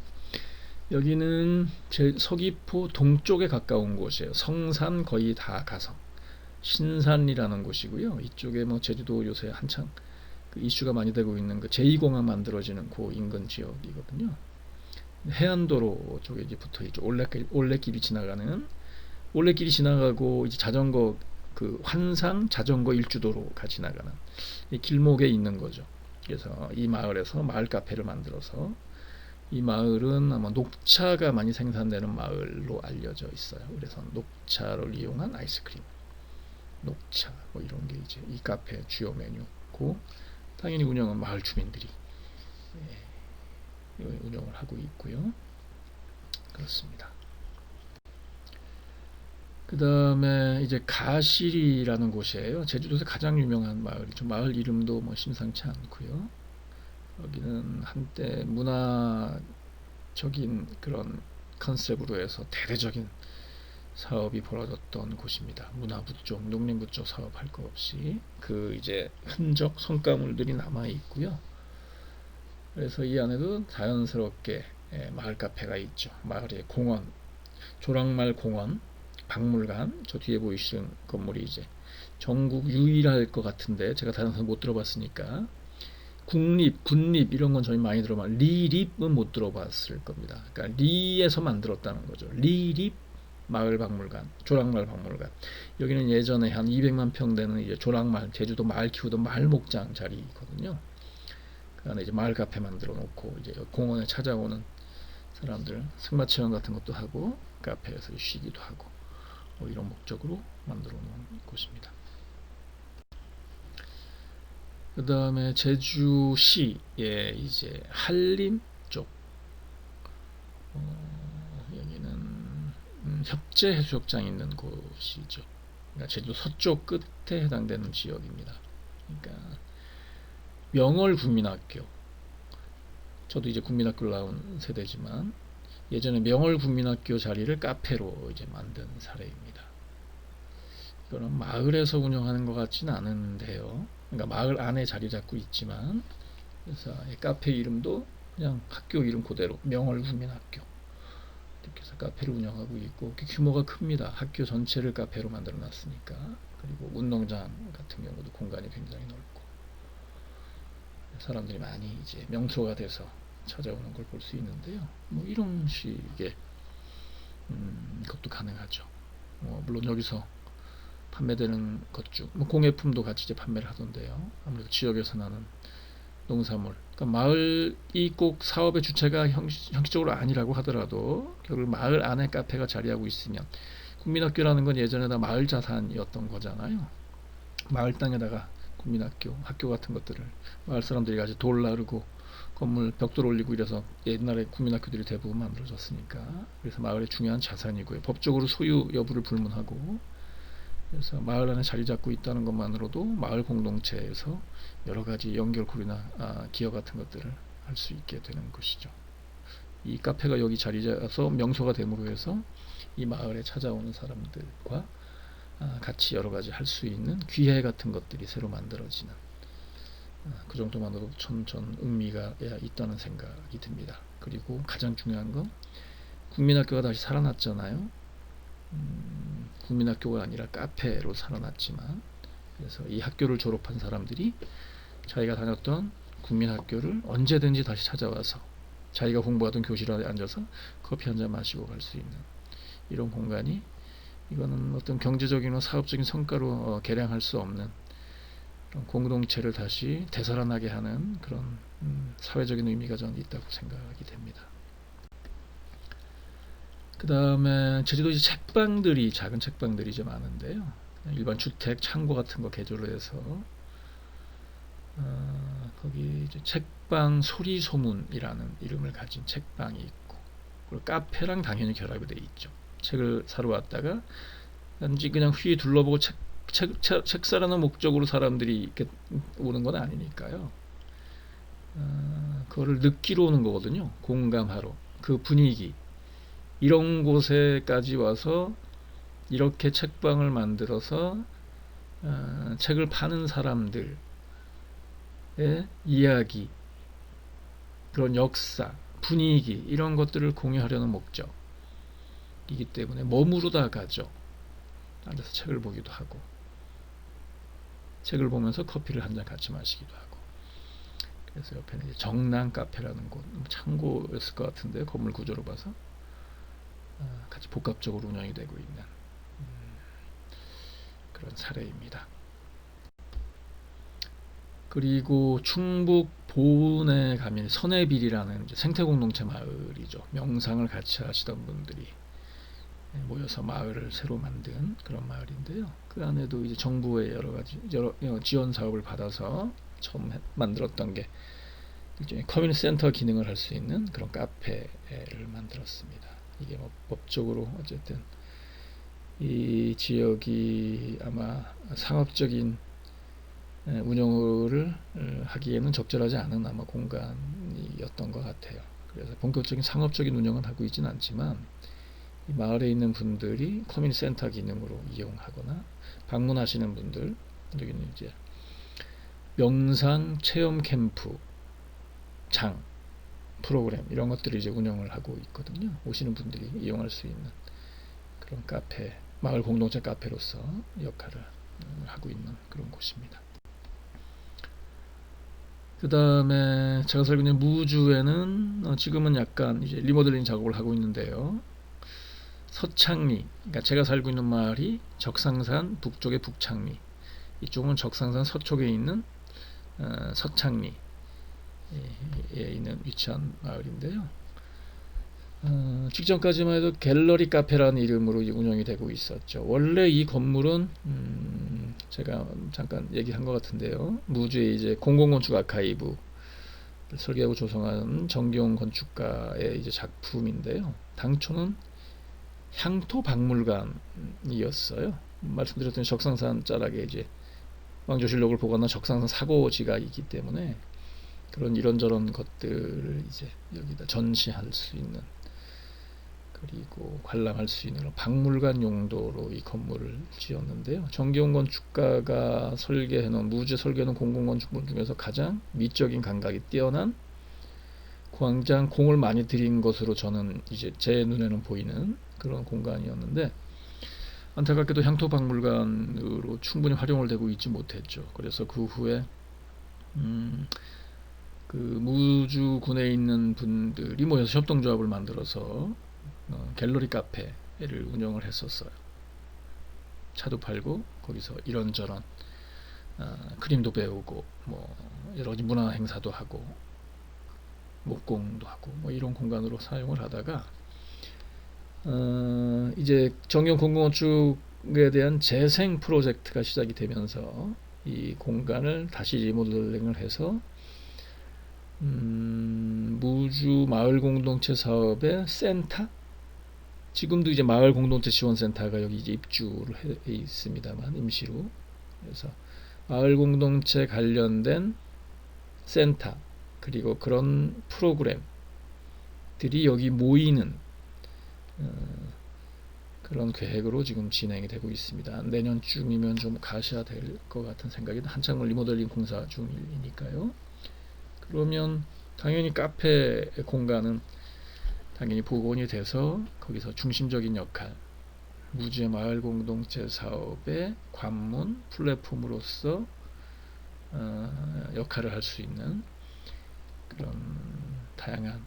여기는 서귀포 동쪽에 가까운 곳이에요. 성산 거의 다 가서 신산이라는 곳이고요. 이쪽에 뭐 제주도 요새 한창 그 이슈가 많이 되고 있는 그 제2공항 만들어지는 그 인근 지역이거든요. 해안도로 쪽에 이제 붙어 있죠. 올레길이 지나가는, 올레길이 지나가고 이제 자전거 그 환상 자전거 일주도로가 지나가는 이 길목에 있는 거죠. 그래서 이 마을에서 마을 카페를 만들어서, 이 마을은 아마 녹차가 많이 생산되는 마을로 알려져 있어요. 그래서 녹차를 이용한 아이스크림, 녹차 뭐 이런 게 이제 이 카페의 주요 메뉴고, 당연히 운영은 마을 주민들이 운영을 하고 있고요. 그렇습니다. 그 다음에 이제 가실이라는 곳이에요. 제주도에서 가장 유명한 마을이죠. 마을 이름도 뭐 심상치 않고요. 여기는 한때 문화적인 그런 컨셉으로 해서 대대적인 사업이 벌어졌던 곳입니다. 문화부 쪽, 농림부 쪽 사업할 거 없이 그 이제 흔적, 성과물들이 남아 있고요. 그래서 이 안에도 자연스럽게 마을 카페가 있죠. 마을에 공원, 조랑말 공원, 박물관, 저 뒤에 보이시는 건물이 이제 전국 유일할 것 같은데 제가 다른 데서 못 들어봤으니까, 국립, 군립 이런 건 저희 많이 들어봤, 리립은 못 들어봤을 겁니다. 그러니까 리에서 만들었다는 거죠. 리립 마을 박물관, 조랑말 박물관. 여기는 예전에 한 200만 평 되는 이제 조랑말, 제주도 말 키우던 말 목장 자리거든요. 그 안에 이제 마을 카페 만들어 놓고 이제 공원에 찾아오는 사람들 승마 체험 같은 것도 하고 카페에서 쉬기도 하고 뭐 이런 목적으로 만들어 놓은 곳입니다. 그 다음에 제주시에 이제 한림 쪽, 여기는 협재해수욕장 있는 곳이죠. 그러니까 제주 서쪽 끝에 해당되는 지역입니다. 그러니까 명월 국민학교, 저도 이제 국민학교를 나온 세대지만 예전에 명월 국민학교 자리를 카페로 이제 만든 사례입니다. 이거는 마을에서 운영하는 것 같지는 않은데요. 그러니까 마을 안에 자리 잡고 있지만, 그래서 카페 이름도 그냥 학교 이름 그대로 명월 국민학교 이렇게 해서 카페를 운영하고 있고, 규모가 큽니다. 학교 전체를 카페로 만들어 놨으니까. 그리고 운동장 같은 경우도 공간이 굉장히 넓고 사람들이 많이 이제 명소가 돼서 찾아오는 걸 볼 수 있는데요. 뭐 이런 식의 것도 가능하죠. 물론 여기서 판매되는 것 중 뭐 공예품도 같이 이제 판매를 하던데요. 아무래도 지역에서 나는 농산물, 그러니까 마을이 꼭 사업의 주체가 형식적으로 아니라고 하더라도 결국 마을 안에 카페가 자리하고 있으면, 국민학교라는 건 예전에 다 마을 자산이었던 거잖아요. 마을 땅에다가 국민학교, 학교 같은 것들을 마을 사람들이 같이 돌 나르고 건물 벽돌 올리고 이래서 옛날에 국민학교들이 대부분 만들어졌으니까, 그래서 마을의 중요한 자산이고요. 법적으로 소유 여부를 불문하고, 그래서 마을 안에 자리 잡고 있다는 것만으로도 마을 공동체에서 여러 가지 연결고리나 기여 같은 것들을 할 수 있게 되는 것이죠. 이 카페가 여기 자리 잡아서 명소가 됨으로 해서 이 마을에 찾아오는 사람들과 같이 여러 가지 할 수 있는 기회 같은 것들이 새로 만들어지는, 그 정도만으로도 전 의미가 있다는 생각이 듭니다. 그리고 가장 중요한 건 국민학교가 다시 살아났잖아요. 국민학교가 아니라 카페로 살아났지만, 그래서 이 학교를 졸업한 사람들이 자기가 다녔던 국민학교를 언제든지 다시 찾아와서 자기가 공부하던 교실에 앉아서 커피 한잔 마시고 갈 수 있는 이런 공간이, 이거는 어떤 경제적이나 사업적인 성과로 계량할 수 없는 공동체를 다시 되살아나게 하는 그런 사회적인 의미가 저는 있다고 생각이 됩니다. 그 다음에 제주도 이제 책방들이, 작은 책방들이 좀 많은데요. 일반 주택 창고 같은 거 개조를 해서 거기 이제 책방 소리소문이라는 이름을 가진 책방이 있고, 그리고 카페랑 당연히 결합이 돼 있죠. 책을 사러 왔다가 단지 그냥 휘 둘러보고 책 책 사라는 목적으로 사람들이 이렇게 오는 건 아니니까요. 그거를 느끼러 오는 거거든요. 공감하러. 그 분위기. 이런 곳에까지 와서 이렇게 책방을 만들어서 책을 파는 사람들의 이야기, 그런 역사, 분위기 이런 것들을 공유하려는 목적이기 때문에 머무르다 가죠. 앉아서 책을 보기도 하고 책을 보면서 커피를 한 잔 같이 마시기도 하고. 그래서 옆에는 이제 정랑 카페라는 곳, 창고였을 것 같은데 건물 구조로 봐서 같이 복합적으로 운영이 되고 있는 그런 사례입니다. 그리고 충북 보은에 가면 선해빌이라는 생태 공동체 마을이죠. 명상을 같이 하시던 분들이 모여서 마을을 새로 만든 그런 마을인데요. 그 안에도 이제 정부의 여러 가지 지원 사업을 받아서 처음 만들었던 게 일종의 커뮤니티 센터 기능을 할 수 있는 그런 카페를 만들었습니다. 이게 뭐 법적으로 어쨌든 이 지역이 아마 상업적인 운영을 하기에는 적절하지 않은 아마 공간이었던 것 같아요. 그래서 본격적인 상업적인 운영은 하고 있지는 않지만 이 마을에 있는 분들이 커뮤니티 센터 기능으로 이용하거나 방문하시는 분들, 여기는 이제 명상 체험 캠프 장 프로그램 이런 것들을 이제 운영을 하고 있거든요. 오시는 분들이 이용할 수 있는 그런 카페, 마을 공동체 카페로서 역할을 하고 있는 그런 곳입니다. 그 다음에 제가 살고 있는 무주에는 지금은 약간 이제 리모델링 작업을 하고 있는데요. 서창리, 그러니까 제가 살고 있는 마을이 적상산 북쪽의 북창리, 이쪽은 적상산 서쪽에 있는 서창리에 있는 위치한 마을인데요. 직전까지만 해도 갤러리 카페라는 이름으로 운영이 되고 있었죠. 원래 이 건물은 제가 잠깐 얘기한 것 같은데요. 무주의 이제 공공건축 아카이브 설계하고 조성한 정기용 건축가의 이제 작품인데요. 당초는 향토 박물관이었어요. 말씀드렸던 적상산 자락에 이제 왕조실록을 보거나 적상산 사고지가 있기 때문에 그런 이런저런 것들을 이제 여기다 전시할 수 있는, 그리고 관람할 수 있는 박물관 용도로 이 건물을 지었는데요. 정기용 건축가가 설계해놓은 무주에 설계해놓은 공공건축물 중에서 가장 미적인 감각이 뛰어난 광장 공을 많이 들인 것으로 저는 이제 제 눈에는 보이는 그런 공간이었는데, 안타깝게도 향토박물관으로 충분히 활용을 되고 있지 못했죠. 그래서 그 후에 그 무주군에 있는 분들이 모여서 협동조합을 만들어서 갤러리 카페를 운영을 했었어요. 차도 팔고 거기서 이런저런 그림도 배우고 뭐 여러 가지 문화 행사도 하고 목공도 하고 뭐 이런 공간으로 사용을 하다가 이제 정경 공공건축에 대한 재생 프로젝트가 시작이 되면서 이 공간을 다시 리모델링을 해서 무주 마을 공동체 사업의 센터, 지금도 이제 마을 공동체 지원센터가 여기 이제 입주를 해 있습니다만 임시로, 그래서 마을 공동체 관련된 센터 그리고 그런 프로그램들이 여기 모이는 그런 계획으로 지금 진행이 되고 있습니다. 내년쯤이면 좀 가셔야 될 것 같은 생각이, 한창 리모델링 공사 중이니까요. 그러면 당연히 카페 공간은 당연히 복원이 돼서 거기서 중심적인 역할, 무주의 마을 공동체 사업의 관문 플랫폼으로서 역할을 할 수 있는 그런 다양한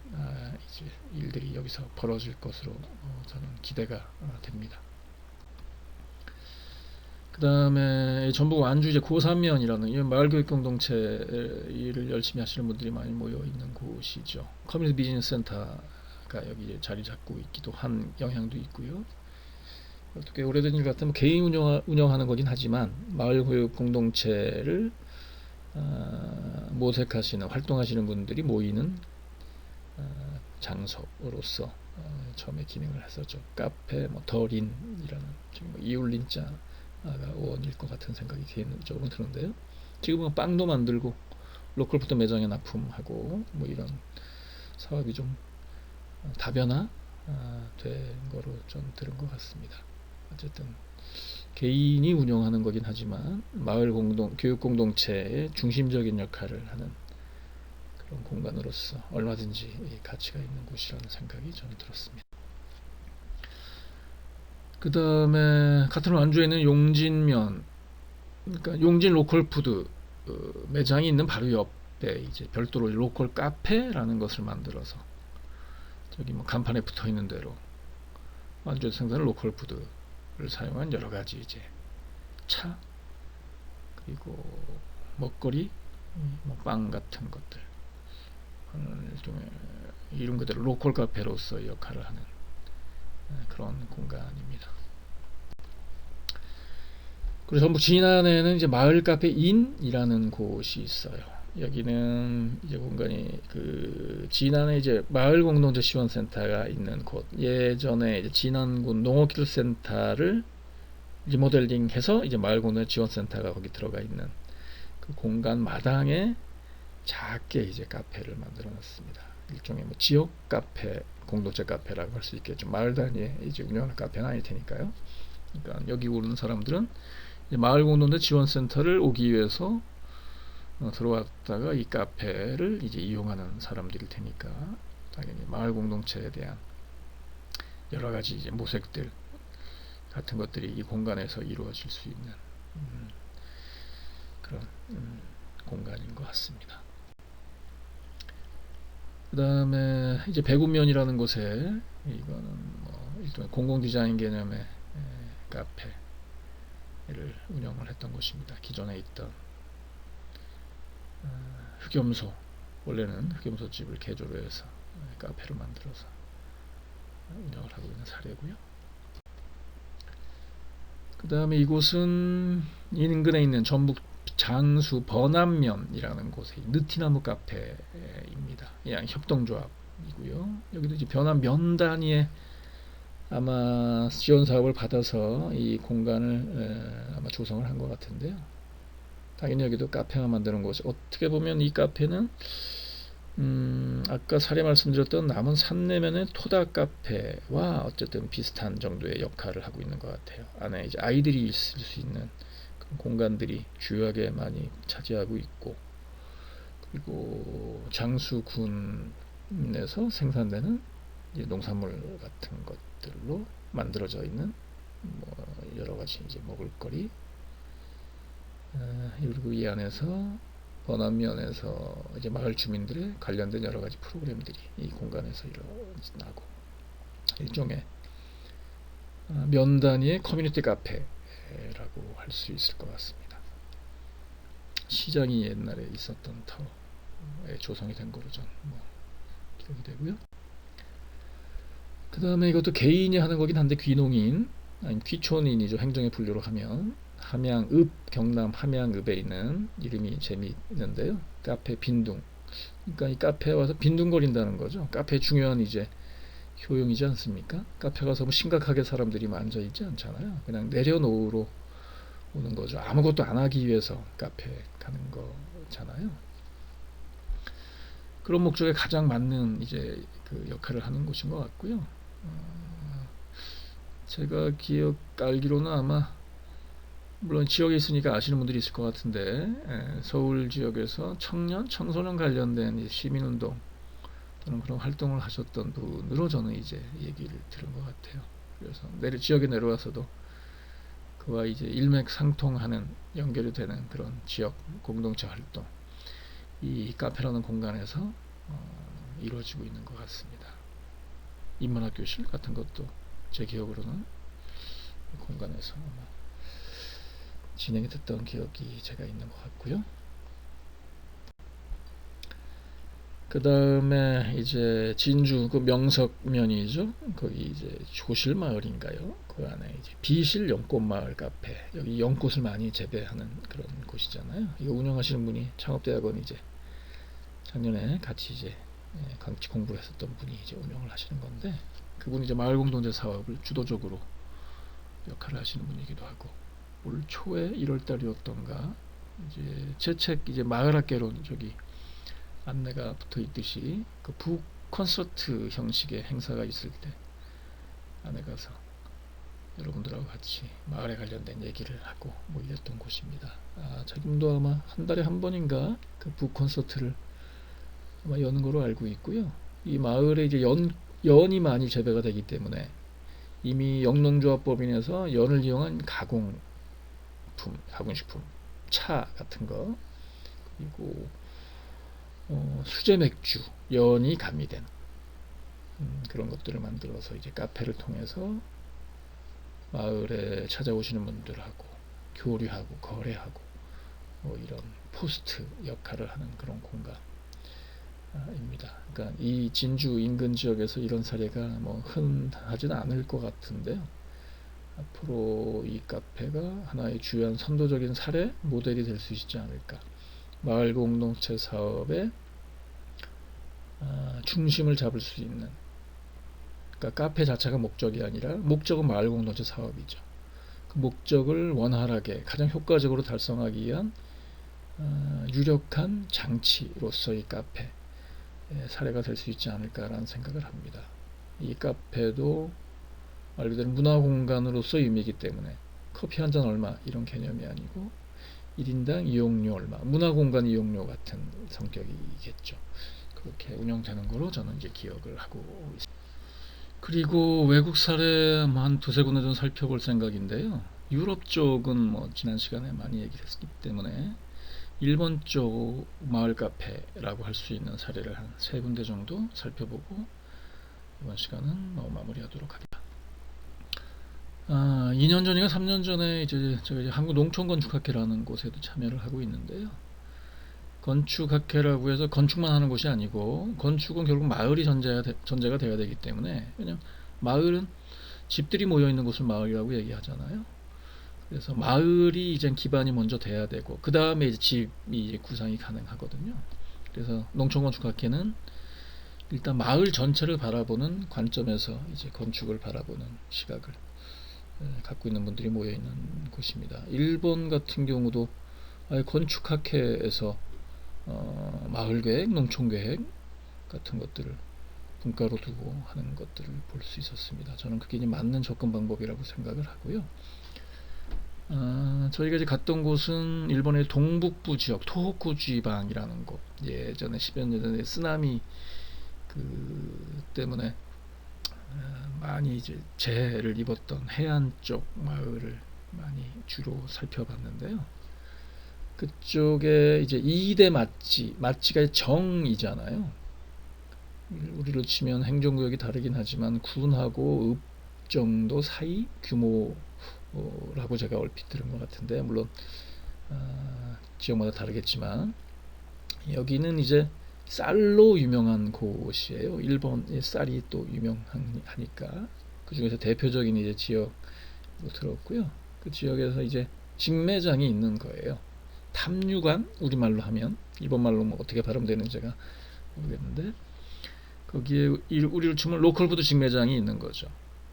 이제 일들이 여기서 벌어질 것으로 저는 기대가 됩니다. 그 다음에 전북 완주 이제 고산면이라는 이 마을교육 공동체 일을 열심히 하시는 분들이 많이 모여 있는 곳이죠. 커뮤니티 비즈니스 센터가 여기 자리 잡고 있기도 한 영향도 있고요. 어떻게 오래된 일 같으면 개인 운영하는 거긴 하지만 마을교육 공동체를 모색하시는, 활동하시는 분들이 모이는 장소로서 처음에 기능을 했었죠. 카페, 뭐 더린이라는 뭐 이울린자 원일 것 같은 생각이 개인적으로 드는데요. 지금은 빵도 만들고 로컬푸드 매장에 납품하고 뭐 이런 사업이 좀 다변화 된 거로 좀 들은 것 같습니다. 어쨌든 개인이 운영하는 거긴 하지만 마을 교육 공동체의 중심적인 역할을 하는 그런 공간으로서 얼마든지 가치가 있는 곳이라는 생각이 저는 들었습니다. 그 다음에 같은 완주에 있는 용진면, 그러니까 용진 로컬푸드 매장이 있는 바로 옆에 이제 별도로 로컬 카페라는 것을 만들어서 저기 뭐 간판에 붙어 있는 대로 완주에서 생산한 로컬푸드를 사용한 여러 가지 이제 차 그리고 먹거리, 뭐 빵 같은 것들 일종의 이름 그대로 로컬 카페로서 역할을 하는 그런 공간입니다. 그리고 전북 진안에는 이제 마을 카페 인이라는 곳이 있어요. 여기는 이제 공간이 그 진안에 이제 마을 공동체 지원센터가 있는 곳. 예전에 이제 진안군 농어기술 센터를 리모델링해서 이제 마을 공동체 지원센터가 거기 들어가 있는 그 공간 마당에 작게 이제 카페를 만들어 놨습니다. 일종의 뭐 지역 카페, 공동체 카페라고 할 수 있겠죠. 마을 단위에 이제 운영하는 카페는 아닐 테니까요. 그러니까 여기 오는 사람들은 마을 공동체 지원센터를 오기 위해서 들어왔다가 이 카페를 이제 이용하는 사람들일 테니까 당연히 마을 공동체에 대한 여러 가지 이제 모색들 같은 것들이 이 공간에서 이루어질 수 있는 그런 공간인 것 같습니다. 그 다음에 이제 배구면이라는 곳에 이거는 뭐 일종의 공공 디자인 개념의 카페를 운영을 했던 곳입니다. 기존에 있던 흑염소, 원래는 흑염소 집을 개조를 해서 카페를 만들어서 운영을 하고 있는 사례고요. 그 다음에 이곳은 인근에 있는 전북 장수 번안면이라는 곳에 느티나무 카페입니다. 그냥 협동조합이고요. 여기도 이제 변환 면 단위의 아마 지원 사업을 받아서 이 공간을 아마 조성을 한 것 같은데요. 당연히 여기도 카페만 만드는 곳이 어떻게 보면 이 카페는 아까 사례 말씀드렸던 남원 산내면의 토다 카페와 어쨌든 비슷한 정도의 역할을 하고 있는 것 같아요. 안에 이제 아이들이 있을 수 있는 그런 공간들이 주요하게 많이 차지하고 있고, 그리고 장수군에서 생산되는 이제 농산물 같은 것들로 만들어져 있는 뭐 여러 가지 이제 먹을거리, 그리고 이 안에서 번안면에서 이제 마을 주민들의 관련된 여러 가지 프로그램들이 이 공간에서 일어나고 일종의 면 단위의 커뮤니티 카페라고 할 수 있을 것 같습니다. 시장이 옛날에 있었던 터에 조성이 된 거로 전 기억이 되고요. 그 다음에 이것도 개인이 하는 거긴 한데 귀농인 아니 귀촌인이죠. 행정의 분류로 하면 함양읍, 경남 함양읍에 있는 이름이 재미있는데요. 카페 빈둥. 그러니까 이 카페에 와서 빈둥거린다는 거죠. 카페 중요한 이제 효용이지 않습니까? 카페 가서 뭐 심각하게 사람들이 앉아 있지 않잖아요. 그냥 내려놓으러 오는 거죠. 아무것도 안 하기 위해서 카페 가는 거잖아요. 그런 목적에 가장 맞는 이제 그 역할을 하는 곳인 것 같고요. 제가 알기로는 아마 물론 지역에 있으니까 아시는 분들이 있을 것 같은데 서울 지역에서 청소년 관련된 시민운동 또는 그런 활동을 하셨던 분으로 저는 이제 얘기를 들은 것 같아요. 그래서 지역에 내려와서도 그와 이제 일맥상통하는 연결이 되는 그런 지역 공동체 활동 이 카페라는 공간에서 이루어지고 있는 것 같습니다. 인문학 교실 같은 것도 제 기억으로는 공간에서 진행이 됐던 기억이 제가 있는 것 같고요. 그 다음에 이제 진주 그 명석면이죠. 거기 이제 조실마을인가요? 그 안에 이제 비실 연꽃마을 카페. 여기 연꽃을 많이 재배하는 그런 곳이잖아요. 이거 운영하시는 분이 창업대학원 이제 작년에 같이 이제 같이 공부를 했었던 분이 이제 운영을 하시는 건데 그분이 이제 마을 공동체 사업을 주도적으로 역할을 하시는 분이기도 하고 올 초에 1월 달이었던가 이제 제 책 이제 마을학개론 저기 안내가 붙어 있듯이 그 북 콘서트 형식의 행사가 있을 때 안에 가서 여러분들하고 같이 마을에 관련된 얘기를 하고 뭐 이랬던 곳입니다. 지금도 아마 한 달에 한 번인가 그 북 콘서트를 아마 여는 거로 알고 있고요. 이 마을에 이제 연이 많이 재배가 되기 때문에 이미 영농조합법인에서 연을 이용한 가공식품, 차 같은 거, 그리고 수제 맥주, 연이 가미된 그런 것들을 만들어서 이제 카페를 통해서 마을에 찾아오시는 분들하고 교류하고 거래하고 뭐 이런 포스트 역할을 하는 그런 공간입니다. 그러니까 이 진주 인근 지역에서 이런 사례가 뭐 흔하지는 않을 것 같은데요. 앞으로 이 카페가 하나의 주요한 선도적인 사례 모델이 될 수 있지 않을까. 마을 공동체 사업의 중심을 잡을 수 있는, 그러니까 카페 자체가 목적이 아니라 목적은 마을 공동체 사업이죠. 그 목적을 원활하게 가장 효과적으로 달성하기 위한 유력한 장치로서의 카페 사례가 될 수 있지 않을까라는 생각을 합니다. 이 카페도 말 그대로 문화 공간으로서 의미이기 때문에 커피 한 잔 얼마 이런 개념이 아니고 1인당 이용료 얼마, 문화 공간 이용료 같은 성격이겠죠. 그렇게 운영되는 거로 저는 이제 기억을 하고 있습니다. 그리고 외국 사례 한 두세 군데 좀 살펴볼 생각인데요. 유럽 쪽은 뭐 지난 시간에 많이 얘기를 했기 때문에 일본 쪽 마을 카페라고 할 수 있는 사례를 한 세 군데 정도 살펴보고 이번 시간은 마무리하도록 하겠습니다. 2년 전인가 3년 전에 제가 이제 한국농촌건축학회라는 곳에도 참여를 하고 있는데요. 건축학회라고 해서 건축만 하는 곳이 아니고 건축은 결국 마을이 전제가 돼야 되기 때문에, 왜냐면 마을은 집들이 모여 있는 곳을 마을이라고 얘기하잖아요. 그래서 마을이 이제 기반이 먼저 돼야 되고 그 다음에 이제 집이 이제 구상이 가능하거든요. 그래서 농촌건축학회는 일단 마을 전체를 바라보는 관점에서 이제 건축을 바라보는 시각을 갖고 있는 분들이 모여 있는 곳입니다. 일본 같은 경우도 아예 건축학회에서 마을계획, 농촌계획 같은 것들을 분과로 두고 하는 것들을 볼 수 있었습니다. 저는 그게 이제 맞는 접근 방법이라고 생각을 하고요. 저희가 이제 갔던 곳은 일본의 동북부 지역 토호쿠 지방이라는 곳, 예전에 10여 년 전에 쓰나미 때문에 많이 이제 재해를 입었던 해안 쪽 마을을 많이 주로 살펴봤는데요. 그쪽에 이제 2대 마치가 정이잖아요. 우리로 치면 행정구역이 다르긴 하지만 군하고 읍 정도 사이 규모라고 제가 얼핏 들은 것 같은데, 물론 지역마다 다르겠지만 여기는 이제 쌀로 유명한 곳이에요. 일본의 쌀이 또 유명하니까 그 중에서 대표적인 이제 지역으로 들었고요. 그 지역에서 이제 직매장이 있는 거예요. 탐류관, 우리말로 하면, 일본말로 뭐 어떻게 발음되는지 제가 모르겠는데 거기에 우리로 치면 로컬푸드 직매장이 있는 거죠.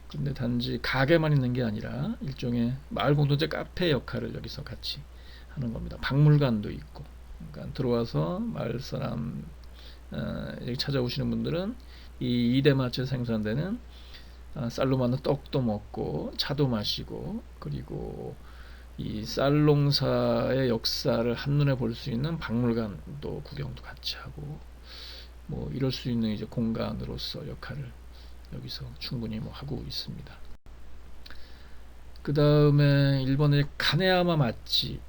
근데 단지 가게만 있는 게 아니라 일종의 마을 공동체 카페 역할을 여기서 같이 하는 겁니다. 박물관도 있고, 그러니까 들어와서 마을 사람 여기 찾아오시는 분들은 이 이대마트에 생산되는 쌀로 만든 떡도 먹고 차도 마시고, 그리고 이 쌀농사의 역사를 한눈에 볼 수 있는 박물관도 구경도 같이 하고, 뭐 이럴 수 있는 이제 공간으로서 역할을 여기서 충분히 뭐 하고 있습니다. 그 다음에 일본의 카네야마 마치,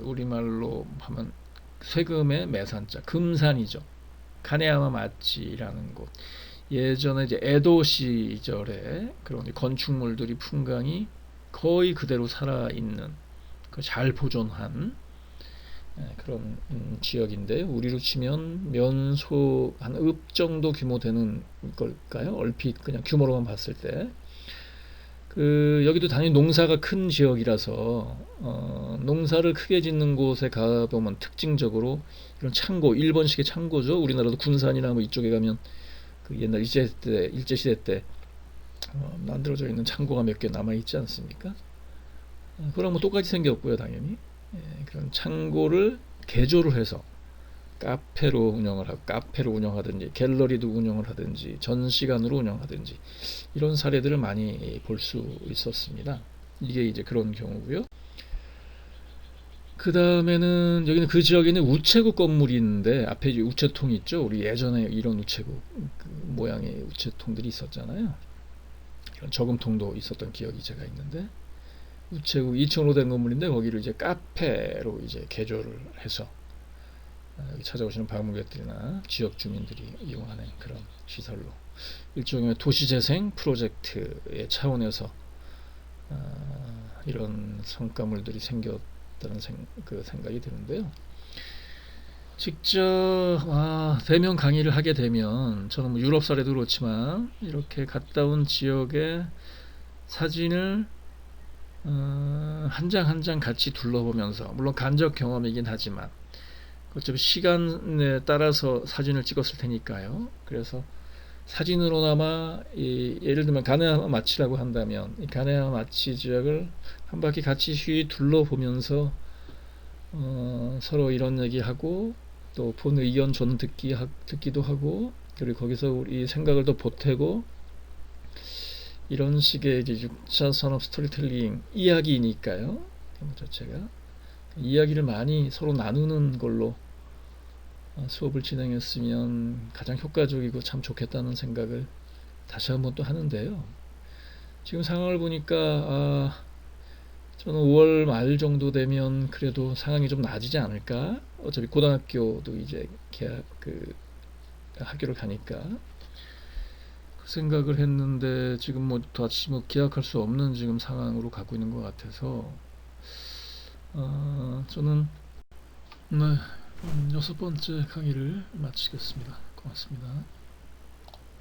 우리말로 하면 세금의 매산자, 금산이죠. 카네야마 마치라는 곳. 예전에 이제 에도 시절에 그런 건축물들이 풍광이 거의 그대로 살아있는, 잘 보존한 그런 지역인데, 우리로 치면 면소 한 읍 정도 규모 되는 걸까요? 얼핏 그냥 규모로만 봤을 때. 여기도 당연히 농사가 큰 지역이라서 농사를 크게 짓는 곳에 가보면 특징적으로 이런 창고, 일본식의 창고죠. 우리나라도 군산이나 뭐 이쪽에 가면 그 옛날 일제시대 때 만들어져 있는 창고가 몇 개 남아 있지 않습니까? 그럼 뭐 똑같이 생겼고요, 당연히. 그런 창고를 개조를 해서 카페로 운영을 하고, 카페로 운영하든지 갤러리도 운영을 하든지 전시관으로 운영하든지 이런 사례들을 많이 볼 수 있었습니다. 이게 이제 그런 경우고요. 그 다음에는 여기는 그 지역에 있는 우체국 건물이 있는데 앞에 이제 우체통이 있죠. 우리 예전에 이런 우체국 그 모양의 우체통들이 있었잖아요. 이런 저금통도 있었던 기억이 제가 있는데, 우체국 2층으로 된 건물인데 거기를 이제 카페로 이제 개조를 해서 여기 찾아오시는 방문객들이나 지역 주민들이 이용하는 그런 시설로, 일종의 도시재생 프로젝트의 차원에서 이런 성과물들이 생겼다는 그 생각이 드는데요. 직접 대면 강의를 하게 되면, 저는 뭐 유럽 사례도 그렇지만 이렇게 갔다 온 지역의 사진을 한 장 한 장 같이 둘러보면서, 물론 간접 경험이긴 하지만 어차피 시간에 따라서 사진을 찍었을 테니까요. 그래서 사진으로나마 예를 들면 가네아마 마치라고 한다면 이 가네아마 마치 지역을 한 바퀴 같이 휘 둘러보면서 서로 이런 얘기하고 또 본 의견 전 듣기도 하고, 그리고 거기서 우리 생각을 또 보태고, 이런 식의 이제 6차 산업 스토리텔링 이야기니까요. 자체가 이야기를 많이 서로 나누는 걸로 수업을 진행했으면 가장 효과적이고 참 좋겠다는 생각을 다시 한번 또 하는데요. 지금 상황을 보니까 저는 5월 말 정도 되면 그래도 상황이 좀 나아지지 않을까. 어차피 고등학교도 이제 학교를 가니까 그 생각을 했는데, 지금 뭐 다시 뭐 기약할 수 없는 지금 상황으로 가고 있는 것 같아서 저는 네, 6번째 강의를 마치겠습니다. 고맙습니다.